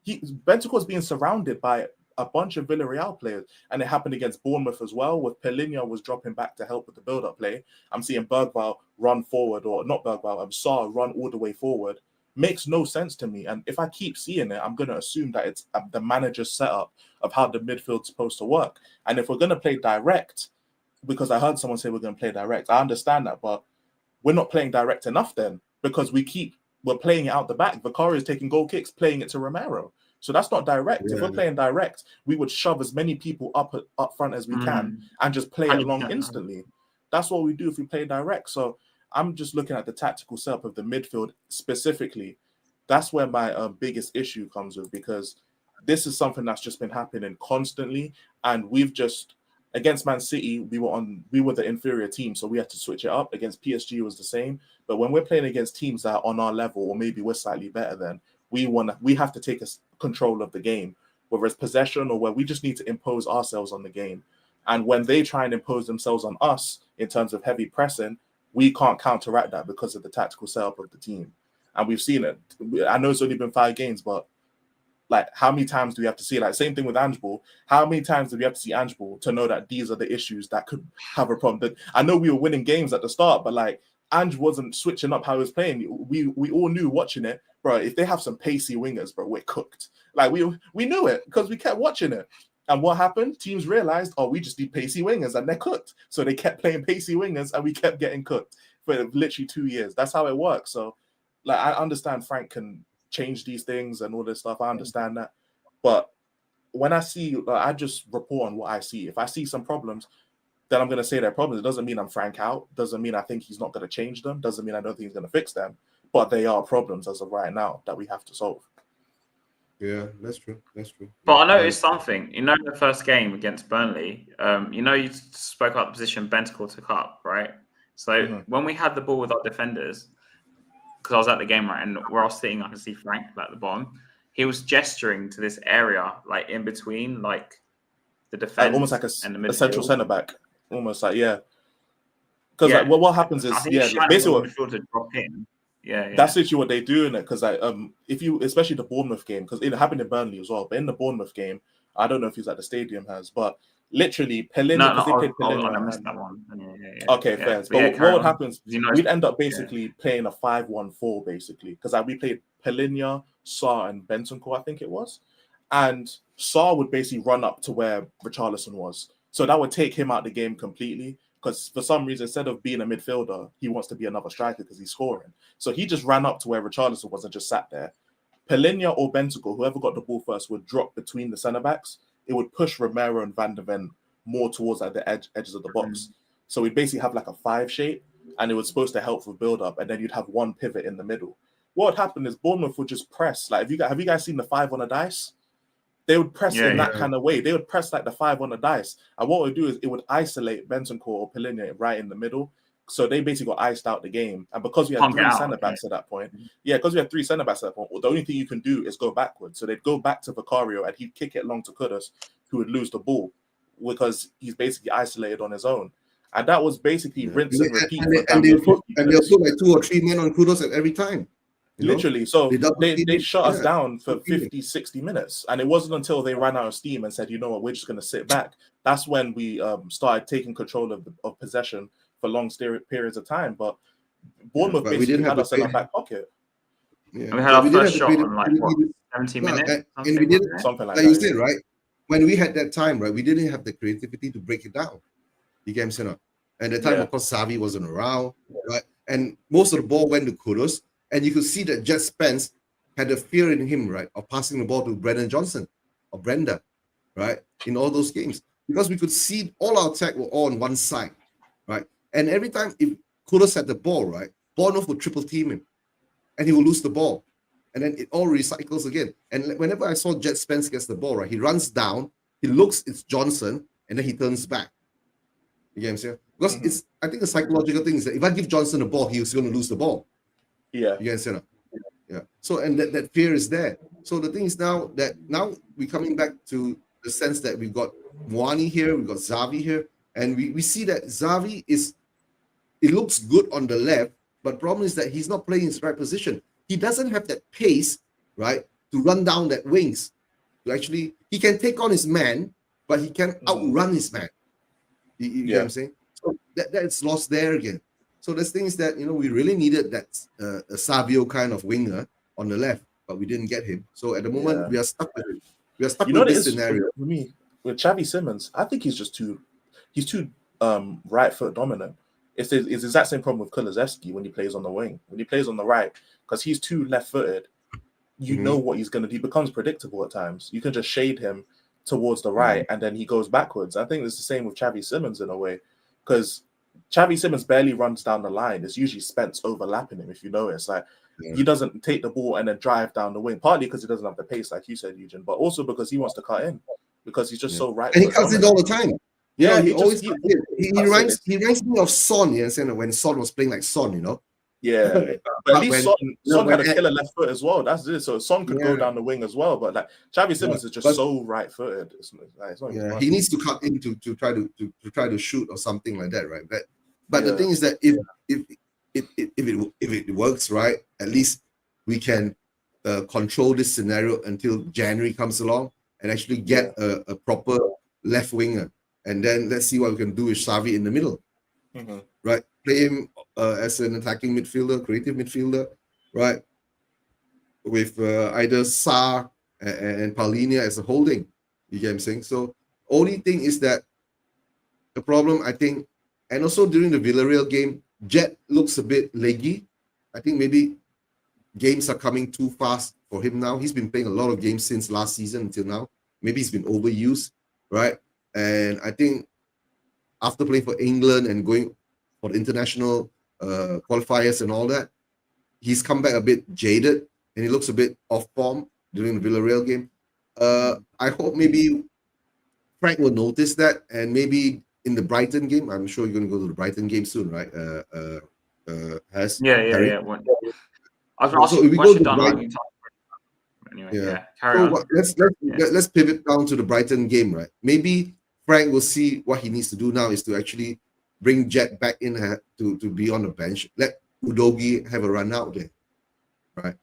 Bentancur's being surrounded by a bunch of Villarreal players, and it happened against Bournemouth as well, with Pelinha was dropping back to help with the build-up play. I'm seeing Bergvall run forward, or not Bergvall, Sarr run all the way forward. Makes no sense to me. And if I keep seeing it, I'm going to assume that it's the manager's setup of how the midfield's supposed to work. And if we're going to play direct, because I heard someone say we're going to play direct, I understand that, but we're not playing direct enough then, because we're playing it out the back. Vicario is taking goal kicks, playing it to Romero. So that's not direct. Yeah. If we're playing direct, we would shove as many people up front as we can and just play it along instantly. That's what we do if we play direct. So I'm just looking at the tactical setup of the midfield specifically. That's where my biggest issue comes with, because this is something that's just been happening constantly, and we've just, against Man City, we were the inferior team, so we had to switch it up. Against PSG, it was the same. But when we're playing against teams that are on our level, or maybe we're slightly better than, we have to take control of the game, whether it's possession or where we just need to impose ourselves on the game. And when they try and impose themselves on us in terms of heavy pressing, we can't counteract that because of the tactical setup of the team. And we've seen it. I know it's only been 5 games, but like, how many times do we have to see, like, same thing with Angeball, how many times do we have to see Angeball to know that these are the issues that could have a problem? I know we were winning games at the start, but like, Ange wasn't switching up how he was playing. We all knew watching it, bro, if they have some pacey wingers, bro, we're cooked. Like, we knew it because we kept watching it. And what happened? Teams realized, we just need pacey wingers, and they're cooked. So they kept playing pacey wingers, and we kept getting cooked for literally 2 years. That's how it works. So, like, I understand Frank can change these things and all this stuff. I understand that. But when I see, I just report on what I see. If I see some problems, then I'm going to say they're problems. It doesn't mean I'm Frank out. Doesn't mean I think he's not going to change them. Doesn't mean I don't think he's going to fix them. But they are problems as of right now that we have to solve. Yeah, that's true. That's true. But I noticed something. The first game against Burnley, you spoke about the position Bentancur took up, right? So when we had the ball with our defenders, because I was at the game, right, and where I was sitting, I could see Frank at the bottom. He was gesturing to this area, like in between, like the defense, almost like a central centre back, almost like Because like what happens is basically what midfield to drop in. Yeah, that's literally what they do in it. Because like if you, especially the Bournemouth game, because it happened in Burnley as well, but in the Bournemouth game, I don't know if he's at the stadium but literally Pelinha, because they played Pelinha. I missed that one. Okay, fair. But what would happen is we'd end up basically playing a 5-1-4 basically, because we played Pelinha, Sarr, and Bentancur, I think it was, and Sarr would basically run up to where Richarlison was, so that would take him out the game completely. Because for some reason, instead of being a midfielder, he wants to be another striker because he's scoring. So he just ran up to where Richarlison was and just sat there. Pelinha or Bentancur, whoever got the ball first, would drop between the centre backs. It would push Romero and Van de Ven more towards like the edges of the box. So we'd basically have like a 5 shape, and it was supposed to help with build up. And then you'd have one pivot in the middle. What would happen is Bournemouth would just press. Like, have you guys seen the 5 on a dice? They would press in that kind of way. They would press like the 5 on the dice. And what it would do is it would isolate Bentancur or Pelinha right in the middle. So they basically got iced out the game. And because we had 3 centre-backs at that point, because we had 3 centre-backs at that point, the only thing you can do is go backwards. So they'd go back to Vicario and he'd kick it long to Kudus, who would lose the ball because he's basically isolated on his own. And that was basically rinse and repeat. And they'll put like 2 or 3 men on Kudus at every time. Literally. So they shut us down for 50, 60 minutes. And it wasn't until they ran out of steam and said, you know what, we're just going to sit back. That's when we started taking control of possession for long periods of time. But Bournemouth basically had us in our back pocket. Yeah. We had our first shot in like, 17 minutes? And we didn't, something like that. You said, right? When we had that time, right, we didn't have the creativity to break it down. You get what I'm saying? And the time, of course, Xavi wasn't around, right? And most of the ball went to Kudus. And you could see that Jet Spence had a fear in him, right, of passing the ball to Brennan Johnson. or Brenda, right? In all those games, because we could see all our attack were all on one side, right? And every time if Kudus had the ball, right, Bournemouth would triple team him, and he will lose the ball, and then it all recycles again. And whenever I saw Jet Spence gets the ball, right, he runs down, he looks, it's Johnson, and then he turns back. You get what I'm saying? Because it's, I think the psychological thing is that if I give Johnson the ball, he's going to lose the ball. Yeah. You get what I'm saying? Yeah. So, and that fear is there. So the thing is now we're coming back to the sense that we've got Moani here, we've got Xavi here, and we see that Xavi it looks good on the left, but problem is that he's not playing his right position. He doesn't have that pace, right, to run down that wings. To actually, he can take on his man, but he can outrun his man. You get what I'm saying? So that's lost there again. So there's things that, we really needed that a Savio kind of winger on the left, but we didn't get him. So at the moment, we are stuck with it. We are stuck with this scenario. For me, with Xavi Simons, I think he's too right foot dominant. It's the exact same problem with Kulusevski when he plays on the wing. When he plays on the right, because he's too left-footed, you know what he's going to do. He becomes predictable at times. You can just shade him towards the right, and then he goes backwards. I think it's the same with Xavi Simons in a way, because Xavi Simons barely runs down the line. It's usually Spence overlapping him, if you notice. Like, he doesn't take the ball and then drive down the wing, partly because he doesn't have the pace, like you said, Eugene, but also because he wants to cut in, because he's just so right. And he cuts it all the time. Yeah, he always he reminds me of Son, when Son was playing like Son, Yeah, but at least Son had a killer left foot as well. That's it. So Son could go down the wing as well. But like Xavi Simons is just so right-footed. It's not he needs to cut in to try to shoot or something like that, right? But the thing is that if it works right, at least we can control this scenario until January comes along and actually get a proper left winger. And then let's see what we can do with Xavi in the middle, right? Play him as an attacking midfielder, creative midfielder, right? With either Sarr and Paulinho as a holding. You get what I'm saying? So only thing is that the problem, I think, and also during the Villarreal game, Jet looks a bit leggy. I think maybe games are coming too fast for him now. He's been playing a lot of games since last season until now. Maybe he's been overused, right? And I think after playing for England and going for the international qualifiers and all that, he's come back a bit jaded and he looks a bit off form during the Villarreal game. I hope maybe Frank will notice that, and maybe in the Brighton game, I'm sure you're going to go to the Brighton game soon, right? Has Harry? I was going to ask so you, we once go you're to done, Brighton. Anyway, carry on. Let's pivot down to the Brighton game, right? Maybe Frank will see what he needs to do now is to actually bring Jet back in to be on the bench. Let Udogie have a run out there, right?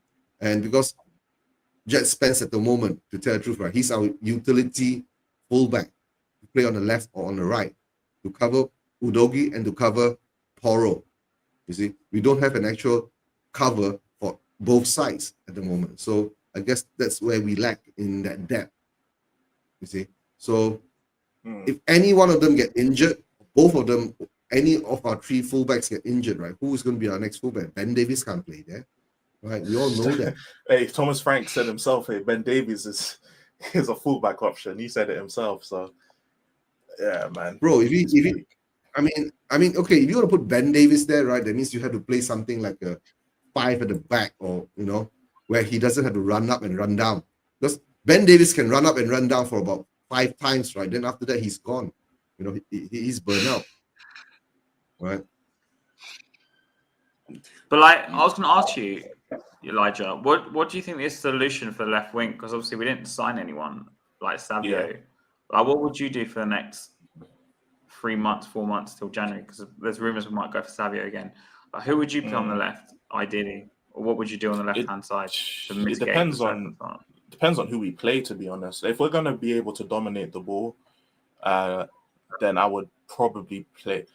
And because Jet Spence at the moment, to tell the truth, right, he's our utility fullback to play on the left or on the right to cover Udogie and to cover Porro. You see, we don't have an actual cover for both sides at the moment. So I guess that's where we lack in that depth. You see, so if any one of them get injured, both of them, any of our three fullbacks get injured, right? Who is going to be our next fullback? Ben Davies can't play there, right? We all know that. Hey, Thomas Frank said himself, hey, Ben Davies is a fullback option. He said it himself. So, yeah, man. Bro, if I mean, okay, if you want to put Ben Davies there, right, that means you have to play something like a 5 at the back, or where he doesn't have to run up and run down. Because Ben Davies can run up and run down for about 5 times, right? Then after that, he's gone. He's burned out, right? But I was going to ask you, Elijah, what do you think is the solution for the left wing? Because obviously we didn't sign anyone like Savio. Yeah. What would you do for the next 3 months, 4 months till January? Because there's rumours we might go for Savio again. But who would you play on the left, ideally? Or what would you do on the left-hand side to mitigate? It depends on who we play, to be honest. If we're going to be able to dominate the ball, then I would probably play.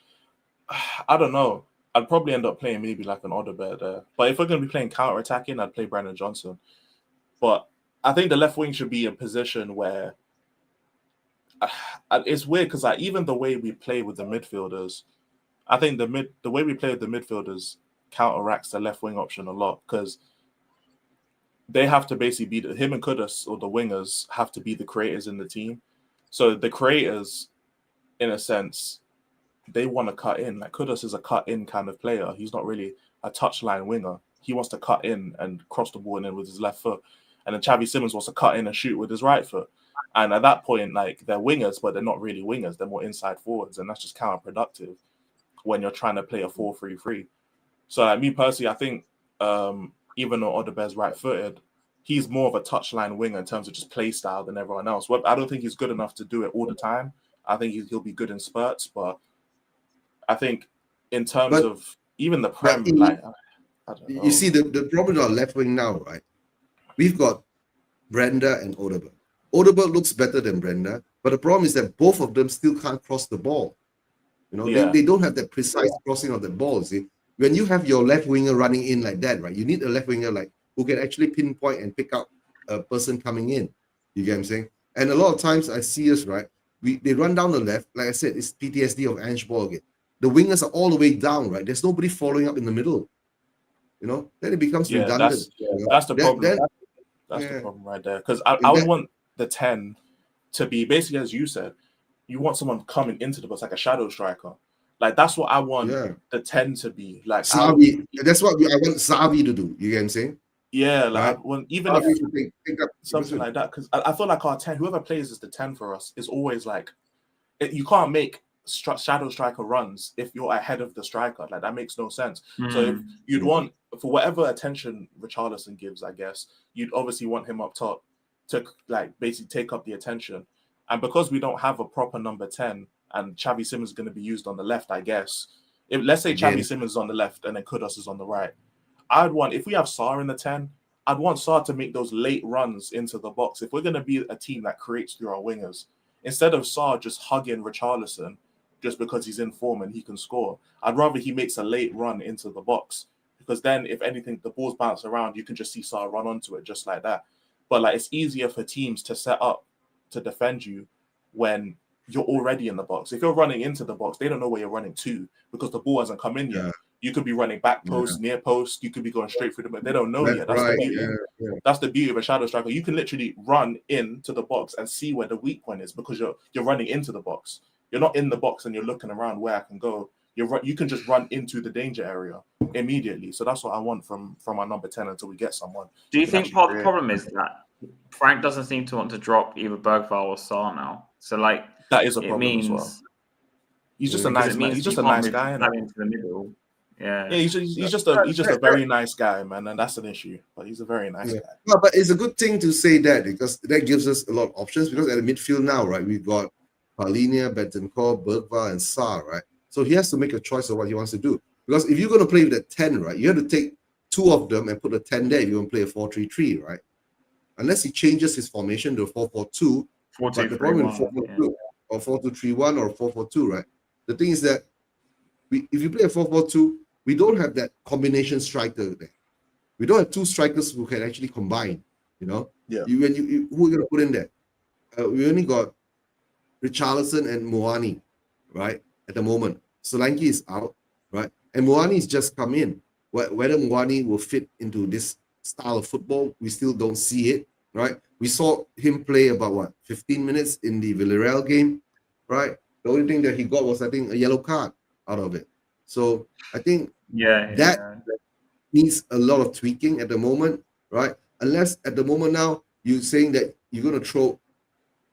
I don't know. I'd probably end up playing maybe like an Odegaard there. But if we're going to be playing counter-attacking, I'd play Brandon Johnson. But I think the left wing should be in position where it's weird because even the way we play with the midfielders, I think the way we play with the midfielders counteracts the left wing option a lot, because they have to basically be him and Kudus, or the wingers have to be the creators in the team. So the creators, in a sense, they want to cut in. Like Kudus is a cut in kind of player. He's not really a touchline winger. He wants to cut in and cross the ball in with his left foot. And then Xavi Simons wants to cut in and shoot with his right foot. And at that point, like, they're wingers, but they're not really wingers. They're more inside forwards. And that's just counterproductive when you're trying to play a 4-3-3. So like, me personally, I think even though Odebear's right-footed, he's more of a touchline winger in terms of just play style than everyone else. Well, I don't think he's good enough to do it all the time. I think he'll be good in spurts, but I think in terms of even the Prem, like, I don't know. You see, the problem with our left wing now, right? We've got Brenda and Odebear. Odebear looks better than Brenda, but the problem is that both of them still can't cross the ball. You know, they don't have that precise crossing of the ball. See, when you have your left winger running in like that, right? You need a left winger like who can actually pinpoint and pick up a person coming in. You get what I'm saying? And a lot of times I see us, right? They run down the left. Like I said, it's PTSD of Ange Ball again. The wingers are all the way down, right? There's nobody following up in the middle. You know, then it becomes redundant. That's the problem. That's the problem right there. Because I would want the 10 to be basically, as you said, you want someone coming into the box like a shadow striker. Like, that's what I want the 10 to be. Like Xavi. That's what I want Xavi to do. You get what I'm saying? Yeah, like right? Even Xavi if pick up something like that, because I feel like our 10, whoever plays as the 10 for us, is always like, you can't make shadow striker runs if you're ahead of the striker. Like, that makes no sense. So if you'd want, for whatever attention Richarlison gives, I guess, you'd obviously want him up top to like basically take up the attention. And because we don't have a proper number 10 and Xavi Simons is going to be used on the left, I guess, if let's say Xavi Simons is on the left and then Kudus is on the right, I'd want, if we have Sarr in the 10, I'd want Sarr to make those late runs into the box. If we're going to be a team that creates through our wingers, instead of Sarr just hugging Richarlison just because he's in form and he can score, I'd rather he makes a late run into the box, because then if anything, the ball's bounce around, you can just see Sarr run onto it just like that. But like, it's easier for teams to set up to defend you when you're already in the box. If you're running into the box, they don't know where you're running to because the ball hasn't come in yet. You could be running back post, near post. You could be going straight through but they don't know yet. That's the beauty. That's the beauty of a shadow striker. You can literally run into the box and see where the weak point is because you're running into the box. You're not in the box and you're looking around where I can go. You can just run into the danger area immediately. So that's what I want from our number 10 until we get someone. Do you think part of the problem is that Frank doesn't seem to want to drop either Bergvall or Sarr now? So like, that is a problem as well. He's just a nice man. He's just a nice guy. Into the middle. Yeah, he's just a very nice guy, man, and that's an issue. But he's a very nice guy. No, but it's a good thing to say that because that gives us a lot of options. Because at the midfield now, right, we've got Palhinha, Bentancur, Bergvall, and Sarr, right. So he has to make a choice of what he wants to do. Because if you're going to play with a 10, right, you have to take two of them and put a 10 there if you're going to play a 4-3-3, right? Unless he changes his formation to a 4-4-2. But the problem with 4-4-2 or 4-2-3-1 or 4-4-2, right? The thing is that if you play a 4-4-2, we don't have that combination striker there. We don't have two strikers who can actually combine, you know? Yeah. Who are you going to put in there? We only got Richarlison and Moani, right? At the moment. Solanke is out, right? And Moani's just come in. Whether Moani will fit into this style of football, we still don't see it, right? We saw him play about 15 minutes in the Villarreal game, right? The only thing that he got was, I think, a yellow card out of it. So I think that needs a lot of tweaking at the moment, right? Unless at the moment now you're saying that you're going to throw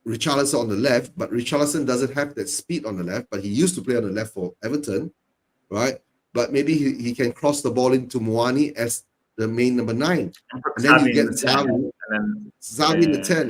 Richarlison on the left, but Richarlison doesn't have that speed on the left, but he used to play on the left for Everton, right? But maybe he can cross the ball into Moani as the main number 9. And then you get Xavi in the 10,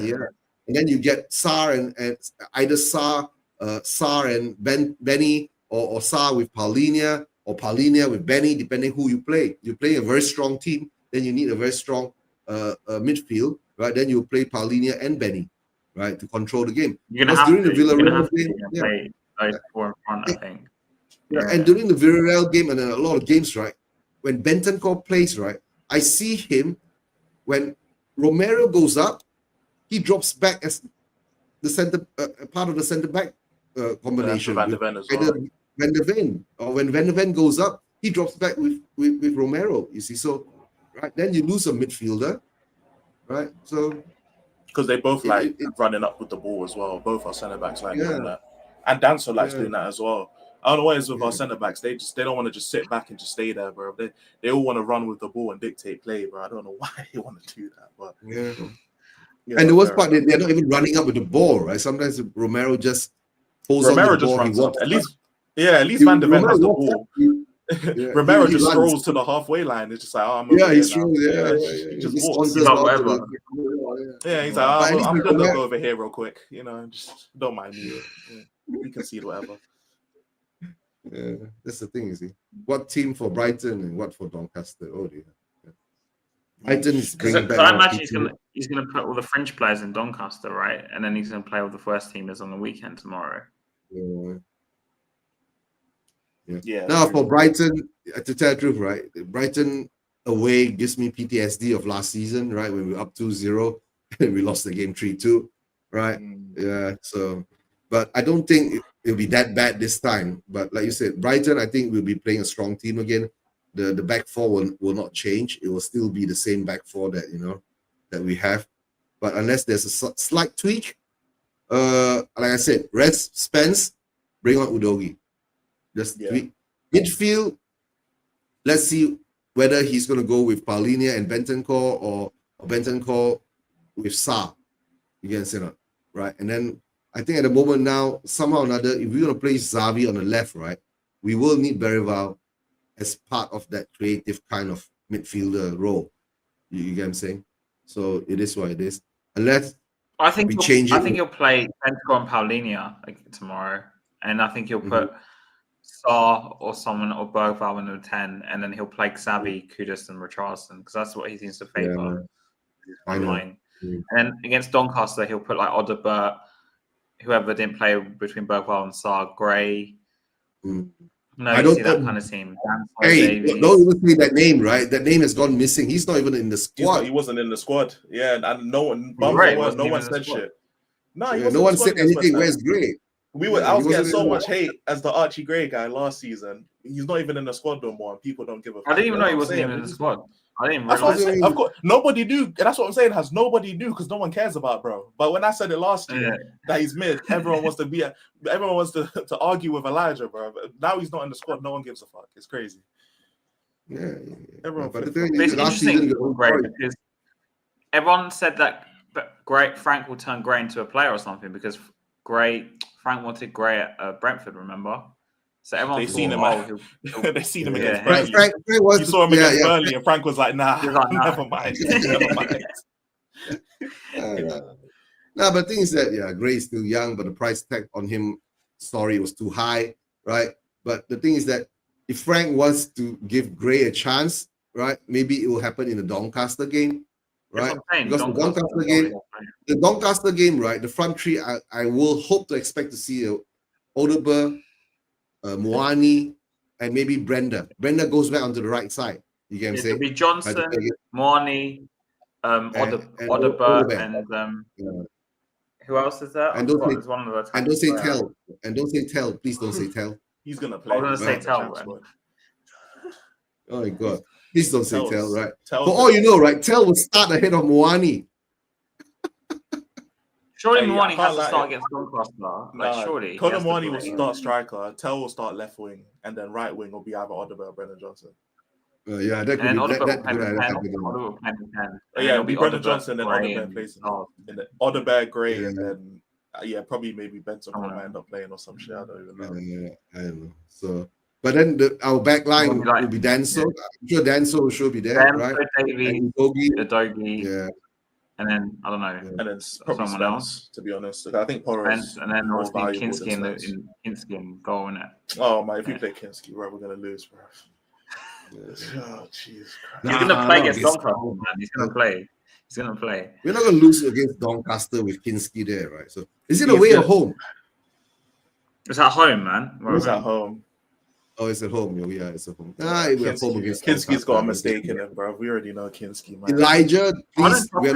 And then you get Sarr and either Sarr and Benny or Sarr with Palhinha or Palhinha with Benny, depending who you play. You play a very strong team, then you need a very strong midfield, right? Then you play Palhinha and Benny, right, to control the game. Because during the Villarreal game, play those four in front, I think. And during the Villarreal game and then a lot of games, right, when Bentancur plays, right, I see him when Romero goes up, he drops back as the center part of the center back combination. Van der Ven as well. Van der Ven, or when Van der Ven goes up, he drops back with Romero. You see, so right then you lose a midfielder, right? So because they both like it running up with the ball as well. Both our centre backs like yeah, doing that, and Danso likes yeah, doing that as well. I don't know what it is with yeah. our centre backs. They don't want to just sit back and just stay there, bro. They all want to run with the ball and dictate play, bro. I don't know why they want to do that, but Yeah. you And know, the worst fair part, enough. they're not even running up with the ball, right? Sometimes Romero just pulls on to Romero the just ball. He runs up. walks. At least Van de Ven Romero has the walks up. ball. Yeah, Romero he just runs. strolls to the halfway line. It's just like, oh, I'm over Yeah, here he's now. true. Yeah, He He just just walks. He's saunters like, down to whatever. Yeah, he's like, But at oh, least I'm with gonna look Romero, over here real quick. You know, just don't mind me. Yeah, we can see whatever. yeah, that's the thing, you see. What team for Brighton and what for Doncaster? Oh dear. Yeah. Brighton is bringing Because back I more imagine people. he's gonna put all the French players in Doncaster, right? And then he's gonna play all the first teamers on the weekend tomorrow. Yeah. Yeah. Now true. for Brighton, to tell the truth, right? Brighton away gives me PTSD of last season, right? When we were up 2-0 and we lost the game 3-2, right? Yeah. So, but I don't think it'll be that bad this time. But like you said, Brighton, I think will be playing a strong team again. The back four will not change. It will still be the same back four that we have. But unless there's a slight tweak, like I said, rest Spence, bring on Udogi. Just tweak. Midfield, let's see whether he's going to go with Paulinia and Bentancur or Bentancur with Sa. You can say that, right? And then I think at the moment now, somehow or another, if we're going to place Xavi on the left, right, we will need Berival as part of that creative kind of midfielder role. You get what I'm saying? So it is what it is. Unless I think we change it. he'll play Bentancur and Paulinia tomorrow, and I think he'll put Sarr or someone or Bergvall in the 10, and then he'll play Xavi, Kudus, and Richarlison because that's what he seems to favour online. And then against Doncaster, he'll put like Odegaard, whoever didn't play between Bergvall and Sarr, Gray. No, I you don't see that kind of team. Hey, don't even say that name, right? That name has gone missing. He's not even in the squad. He wasn't in the squad. Yeah, and no one, Right, no one said shit. No, he Yeah, wasn't no in one the squad said against anything. West Where's Ham. Gray? I was getting so much hate as the Archie Gray guy last season. He's not even in the squad no more. And people don't give a fuck. I didn't even know he wasn't even in the squad. I didn't That's what I'm realize. saying. Of course, nobody knew. And that's what I'm saying. Has nobody knew because no one cares about bro. But when I said it last year that he's mid, everyone wants to argue with Elijah, bro. But now he's not in the squad. No one gives a fuck. It's crazy. Yeah. Everyone. But the thing It's is, last interesting, season, Gray, because everyone said that Frank will turn Gray into a player or something because Frank wanted Gray at Brentford, remember? So everyone They seen him. They seen him against Burnley. Frank you saw him against Burnley, and Frank was like, "Nah, never mind, never mind." But the thing is that Gray is still young, but the price tag on him, was too high, right? But the thing is that if Frank wants to give Gray a chance, right, maybe it will happen in the Doncaster game, right? Because the Doncaster game, right, the front three, I will hope to expect to see Odegaard, Moani, and maybe Brenda. Brenda goes back onto the right side. You get what I'm saying? It'll be Johnson, Moani, Odegaard, and who else is that? And don't say Tell. And don't say Tell. Please don't say Tell. He's gonna play. I'm gonna say Tell. Oh my God! Please don't say Tell. Right? For all you know, right? Tell will start ahead of Moani. Surely Moani has to start against Doncaster. Surely. Conor Moani will start striker. Tell will start left wing, and then right wing will be either Odegaard or Brendan Johnson. That could be it'll be Brendan Johnson and Odegaard plays in the Odegaard, Gray, and then probably maybe Benson might end up playing or some shit. I don't even know. I don't know. So, but then our back line will be Danso. I'm sure Danso will sure be there, right? And Udogi, and then I don't know, and then probably someone else. To be honest, I think Porras, and then obviously Kinski in goal, innit? Oh my! If we play Kinski, we're gonna lose, bro. Oh jeez! He's gonna play against Doncaster, man. He's gonna play. We're not gonna lose against Doncaster with Kinski there, right? So, is it away or home? It's at home, man. It's at home. Oh, it's at home. Yeah, it's at home. We're at home against Kinski's got a mistake in it, bro. We already know Kinski, man. Elijah, please, we're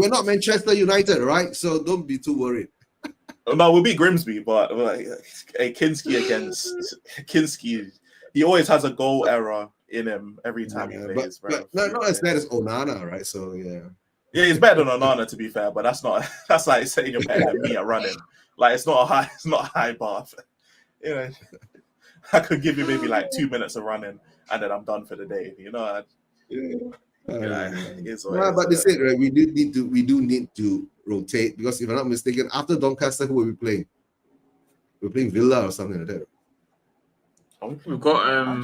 not Manchester United, right? So don't be too worried. No, we'll beat Grimsby, but Kinski against Kinski, he always has a goal error in him every time he plays, bro. But not as bad as Onana, right? So yeah. Yeah, he's better than Onana, to be fair, but that's like saying you're better than me at running. Like it's not a high bar. You know, I could give you maybe like 2 minutes of running and then I'm done for the day. You know, but they said right, we do need to rotate because if I'm not mistaken, after Doncaster, who are we playing? We're playing Villa or something like that. We've got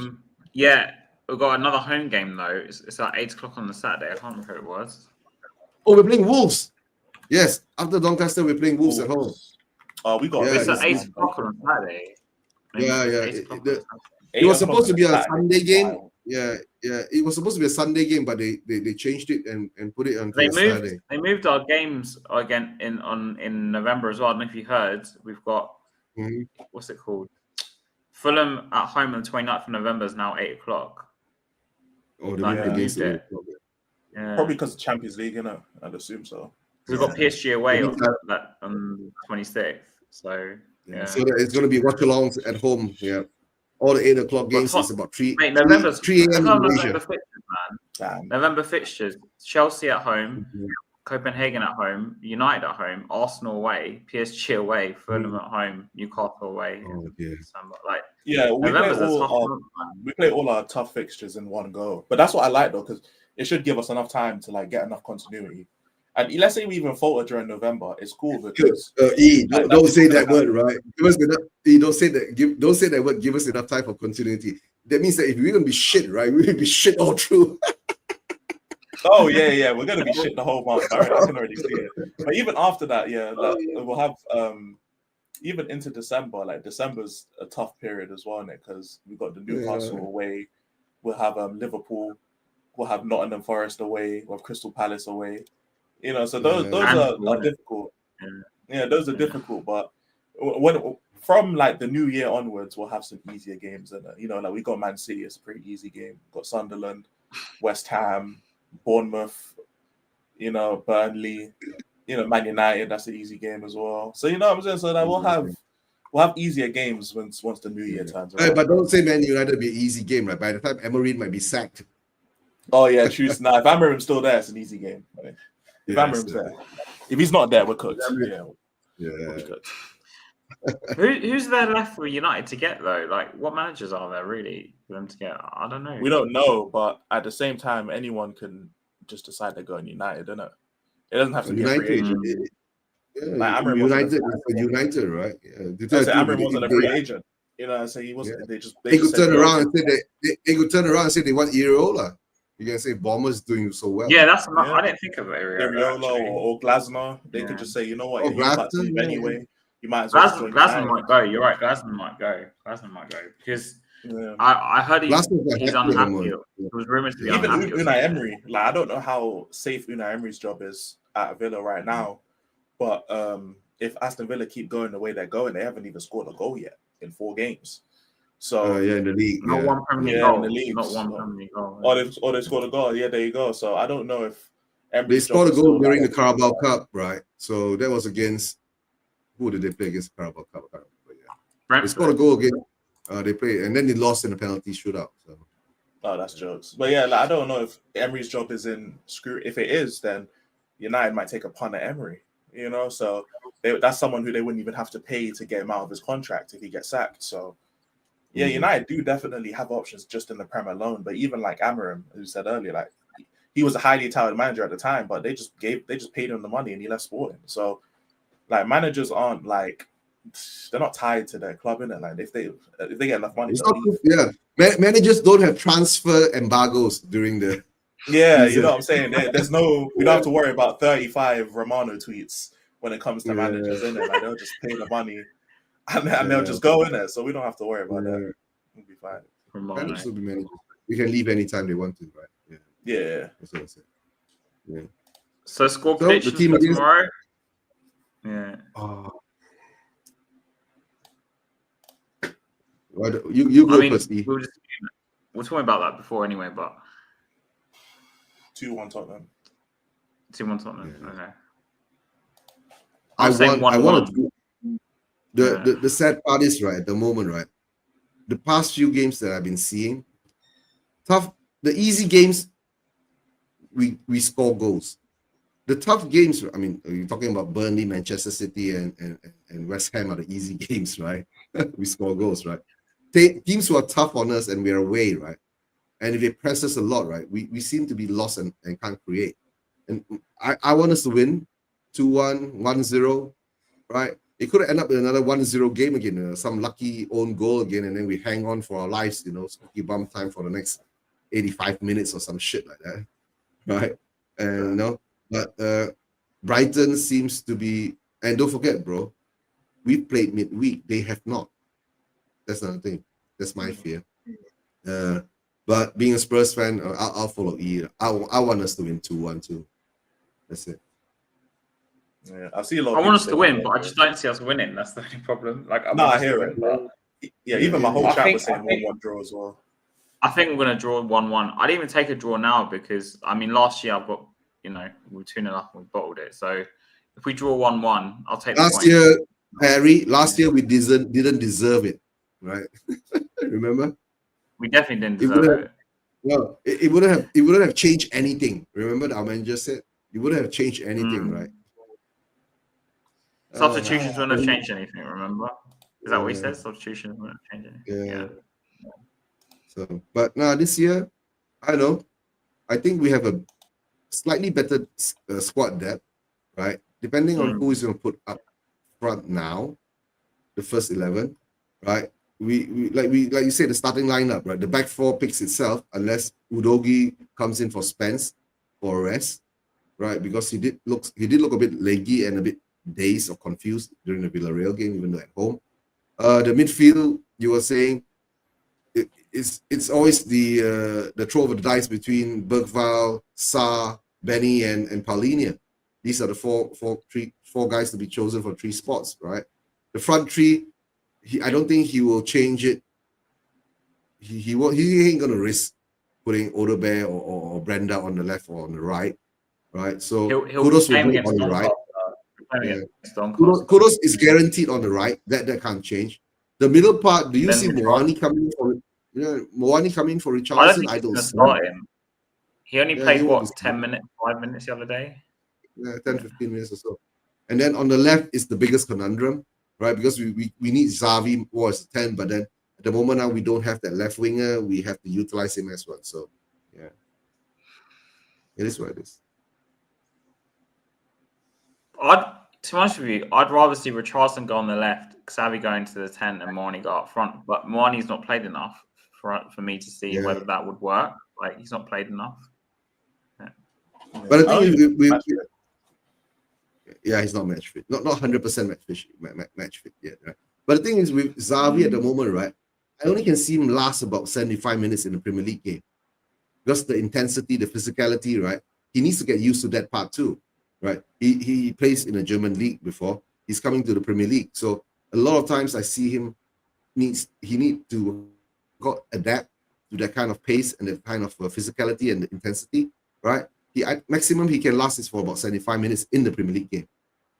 we've got another home game though. It's at 8 o'clock on the Saturday. I can't remember who it was. Oh, we're playing Wolves. Yes, after Doncaster, we're playing Wolves at home. Oh, we got. Yeah, it's at 8 o'clock on Saturday. It was supposed to be a Sunday game. Yeah. It was supposed to be a Sunday game, but they changed it and put it on Saturday. They moved our games again in November as well. I don't know if you heard. We've got what's it called? Fulham at home on the 29th of November is now 8 o'clock. Oh, they moved it. Yeah. Probably because of Champions League, I'd assume so. We've got PSG away on the 26th. So So it's going to be watch-alongs at home. Yeah. All the 8 o'clock games is about 3 November's 3 a.m. November fixtures, man. November fixtures: Chelsea at home, Copenhagen at home, United at home, Arsenal away, PSG away, Fulham at home, Newcastle away. Oh dear. We play all our tough fixtures in one go. But that's what I like though, because it should give us enough time to like get enough continuity. And let's say we even falter during November, it's cool because don't say that word, right? Don't say that word. Give us enough time for continuity. That means that if we're gonna be shit, right, we're gonna be shit all through. Oh yeah, we're gonna be shit the whole month. I can already see it. But even after that, we'll have even into December. Like December's a tough period as well, because we've got the Newcastle away. We'll have Liverpool. We'll have Nottingham Forest away. We'll have Crystal Palace away. So those are difficult. Yeah, those are difficult. But from like the new year onwards, we'll have some easier games. And like we got Man City, it's a pretty easy game. We've got Sunderland, West Ham, Bournemouth, Burnley, Man United. That's an easy game as well. So what I'm saying. So that we'll have easier games once the new year turns around. But don't say Man United will be an easy game, right? By the time Emery might be sacked. Oh yeah, true. Now if Amarim's still there, it's an easy game. Right? If Amarim's there, if he's not there, we're cooked. Who's there left for United to get though? Like, what managers are there really for them to get? I don't know. We don't know, but at the same time, anyone can just decide to go in United, isn't it? It doesn't have to be a free agent. Like United, right? Amarim wasn't a free agent. So he wasn't. They could turn around and say they could turn around and say they want Iraola. You can say Bournemouth's doing so well. Yeah, that's not. I didn't think of Iraola or Glasner. They could just say, you know what, you're about to leave anyway. You might as well. Glasner might go. You're right. Glasner might go because I heard he's unhappy. There was rumors to be unhappy. Even Unai Emery. Like I don't know how safe Unai Emery's job is at Villa right now, but if Aston Villa keep going the way they're going, they haven't even scored a goal yet in 4 games. So in the league, not one Premier goal. In the league, not one Premier goal. Or they scored a goal. Yeah, there you go. So I don't know if they scored a goal during the Carabao Cup, right? So that was against who did they play against the Carabao Cup? They scored a goal against. They played, and then they lost in the penalty shootout. So. Oh, that's jokes. But yeah, I don't know if Emery's job is in screw. If it is, then United might take a punt at Emery. So that's someone who they wouldn't even have to pay to get him out of his contract if he gets sacked. So. Yeah, United do definitely have options just in the Prem alone. But even like Amarim, who said earlier, like he was a highly touted manager at the time, but they just paid him the money and he left Sporting. So like managers aren't like they're not tied to their club, innit? Like if they get enough money, managers don't have transfer embargoes during the season. You know what I'm saying? There's no we don't have to worry about 35 Romano tweets when it comes to managers, innit? Like they'll just pay the money. And they'll just go in there, so we don't have to worry about that. We'll be fine. Managers will be managers. We can leave anytime they want to, right? Yeah. That's what I said. Yeah. So score predictions for tomorrow? Yeah. You go first, Steve. We're talking about that before anyway, but 2-1 Tottenham. 2-1 Tottenham. Okay. I want to. The sad part is, right, at the moment, right, the past few games that I've been seeing, tough. The easy games, we score goals. The tough games, I mean, you're talking about Burnley, Manchester City, and West Ham are the easy games, right? We score goals, right? Teams who are tough on us and we're away, right? And if they press us a lot, right, we seem to be lost and can't create. And I want us to win 2-1, 1-0, right? It could have ended up in another 1-0 game again, some lucky own goal again, and then we hang on for our lives, Squeaky bum time for the next 85 minutes or some shit like that, right? And but Brighton seems to be, and don't forget, bro, we played midweek. They have not. That's another thing. That's my fear. But being a Spurs fan, I'll follow E. I want us to win 2-1 too. That's it. Yeah, I see a lot. I want us to win, but I just don't see us winning. That's the only problem. Like, I hear it. But yeah, even my whole chat was saying 1-1 draw as well. I think we're going to draw 1-1. I'd even take a draw now because, I mean, last year I've got, we were 2-0 up and we bottled it. So if we draw 1-1, I'll take the point. Last year, Harry, we didn't deserve it, right? Remember? We definitely didn't deserve it. Well, it wouldn't have changed anything. Remember our manager said it wouldn't have changed anything, right? Substitutions wouldn't have changed anything, remember? Is that what he said? Substitutions wouldn't have changed anything. Yeah. So, but now this year, I don't know. I think we have a slightly better squad depth, right? Depending on who is going to put up front now, the first 11, right? We like you said, the starting lineup, right? The back four picks itself, unless Udogi comes in for Spence for a rest, right? Because he did look a bit leggy and a bit dazed or confused during the Villarreal game, even though at home. The midfield, you were saying, it's always the throw of the dice between Bergvall, Sarr, Benny, and Paulinho. These are the four guys to be chosen for 3 spots, right? The front three, I don't think he will change it. He ain't gonna risk putting Odebear or Brenda on the left or on the right, right? So Kudos will be on the right. Kudos is guaranteed on the right. That can't change. The middle part, do you see Moani coming for? Moani coming for Richarlison? I don't see him. He only played 10 minutes, 5 minutes the other day. Yeah, 10, 15 minutes or so. And then on the left is the biggest conundrum, right? Because we need Xavi more as a 10, but then at the moment now we don't have that left winger. We have to utilize him as well. So yeah, it is what it is. To be honest with you, I'd rather see Richarlison go on the left, Xavi go into the 10, and Moani go up front. But Moani's not played enough for me to see whether that would work. Like, he's not played enough. Yeah. But I think he's not match fit. Not 100% match fit yet, right? But the thing is, with Xavi at the moment, right, I only can see him last about 75 minutes in the Premier League game. Because the intensity, the physicality, right? He needs to get used to that part too, right? He plays in a German league before. He's coming to the Premier League. So a lot of times I see him needs to adapt to that kind of pace and that kind of physicality and the intensity, right? Maximum he can last is for about 75 minutes in the Premier League game.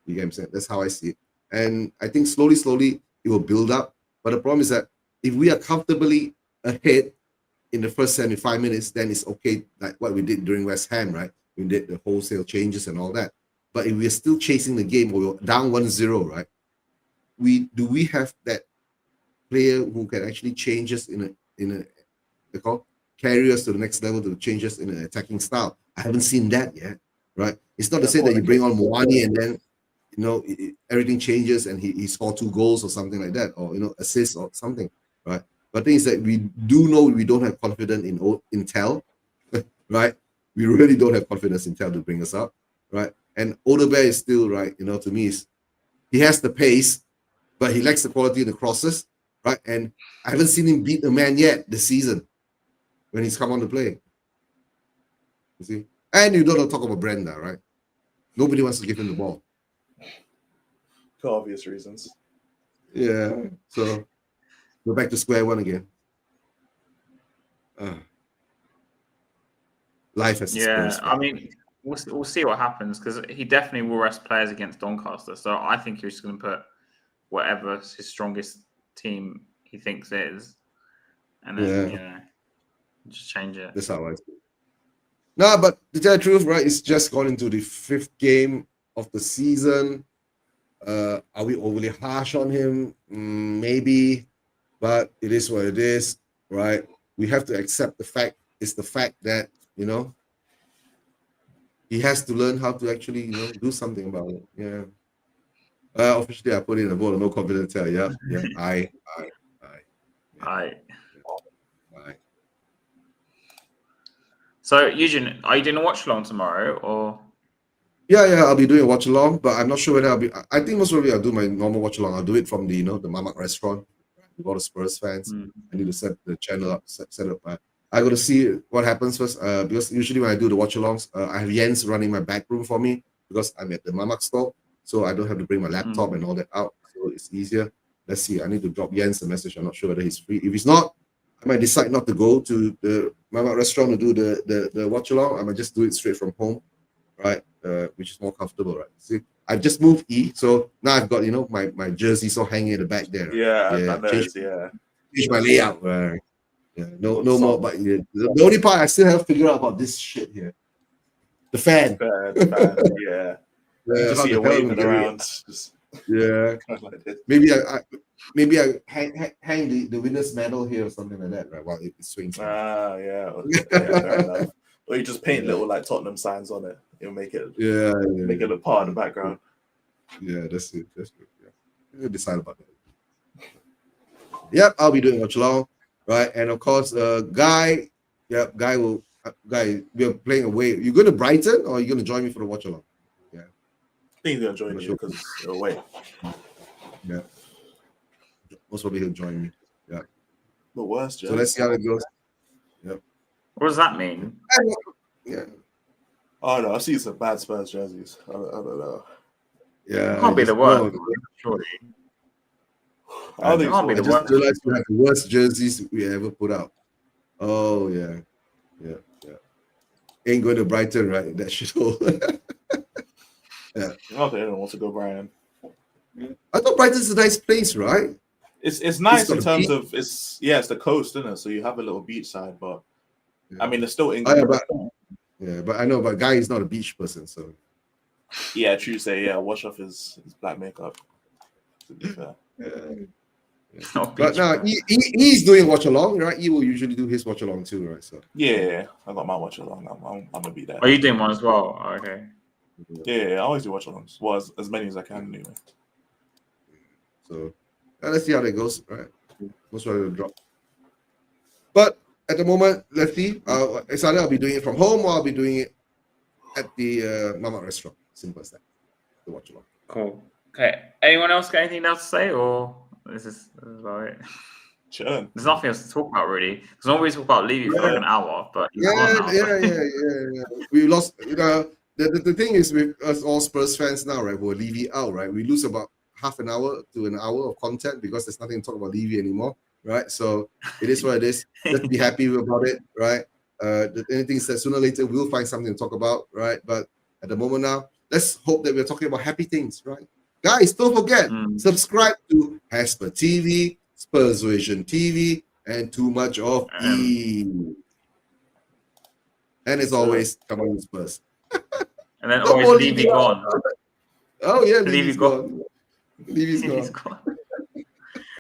You get what I'm saying? That's how I see it. And I think slowly it will build up. But the problem is that if we are comfortably ahead in the first 75 minutes, then it's okay, like what we did during West Ham, right? We did the wholesale changes and all that. But if we're still chasing the game or we're down 1-0, right? Do we have that player who can actually change us carry us to the next level to change us in an attacking style? I haven't seen that yet, right? It's not to say that you bring on Moani and then everything changes and he scored 2 goals or something like that, or assists or something, right? But the thing is that we do know we don't have confidence in Intel, right? We really don't have confidence in Intel to bring us up, right? And Odebear is still, right, to me, he has the pace, but he lacks the quality of the crosses, right? And I haven't seen him beat a man yet this season when he's come on to play. You see? And you don't talk about Brenda, right? Nobody wants to give him the ball. For obvious reasons. Yeah. So we're back to square one again. Life has Spurs. I mean, we'll see what happens because he definitely will rest players against Doncaster. So I think he's just going to put whatever his strongest team he thinks is, and then Just change it. That's how I see it. No, but to tell the truth, right, it's just gone into the 5th game of the season. Are we overly harsh on him? Maybe, but it is what it is, right? We have to accept the fact. It's the fact that, he has to learn how to actually, do something about it. Yeah. Officially, I put in a vote of no confidence. Yeah. I. So, Eugene, are you doing a watch along tomorrow, or? Yeah, I'll be doing a watch along, but I'm not sure whether I'll be. I think most probably I'll do my normal watch along. I'll do it from the the Mamak restaurant with all the Spurs fans. I need to set the channel up, set up. I got to see what happens first. Because usually when I do the watch alongs, I have Jens running my back room for me because I'm at the Mamak store, so I don't have to bring my laptop and all that out. So it's easier. Let's see. I need to drop Jens a message. I'm not sure whether he's free. If he's not, I might decide not to go to the Mamak restaurant to do the watch along. I might just do it straight from home, right? Which is more comfortable, right? See, I've just moved so now I've got my jerseys all hanging in the back there. Yeah, change my layout. No more. But the only part I still have to figure out about this shit here, the fan. Yeah. Just see you waving around. Maybe I hang the winner's medal here or something like that, right? While it swings. Yeah, fair enough. Or you just paint little like Tottenham signs on it. It'll make it make it a part in the background. Yeah, that's it. Yeah. We'll decide about that. Yep, I'll be doing watch along, right? And of course, Guy we're playing away. You going to Brighton or are you going to join me for the watch along? Yeah. I think he's gonna join you because you're away. Yeah. Most probably he'll join me. Yeah. The worst. So let's see how it goes. Yep. What does that mean? Yeah. Oh no, I've seen some bad Spurs jerseys. I don't know. Yeah. It can't be the worst. Surely. I think I just realized we have the worst jerseys we ever put out. Oh yeah. Ain't going to Brighton, right? That shit all. Yeah. Okay, I don't want to go Brighton. I thought Brighton's a nice place, right? It's nice in terms of it's the coast, isn't it? So you have a little beach side, but I mean it's still England. But I know, but Guy is not a beach person, so yeah, true. Say wash off his black makeup. To be fair. But now he's doing watch along, right? He will usually do his watch along too, right? So yeah, I got my watch along. I'm gonna be there. Are you doing one as well? Okay. Yeah, I always do watch alongs. Well, as many as I can anyway. So let's see how that goes, right? Most likely to drop. But at the moment, let's see. It's either I'll be doing it from home or I'll be doing it at the Mama restaurant. Simple as that. The watch along. Cool. Okay. Anyone else got anything else to say, or this is about it? Sure. There's nothing else to talk about really. Because normally we talk about Levy for like an hour, but yeah. We lost. The thing is with us all Spurs fans now, right? We're Levy out, right? We lose about half an hour to an hour of content because there's nothing to talk about Levy anymore, right? So it is what it is. Let's be happy about it, right? Anything said sooner or later we'll find something to talk about, right? But at the moment now, let's hope that we're talking about happy things, right? Guys, don't forget, subscribe to HazSpur TV, Spurs Vision TV, and Too Much of E. And as always, come on, Spurs. And then always Levy gone. Oh yeah, Levy's gone. Levy's gone.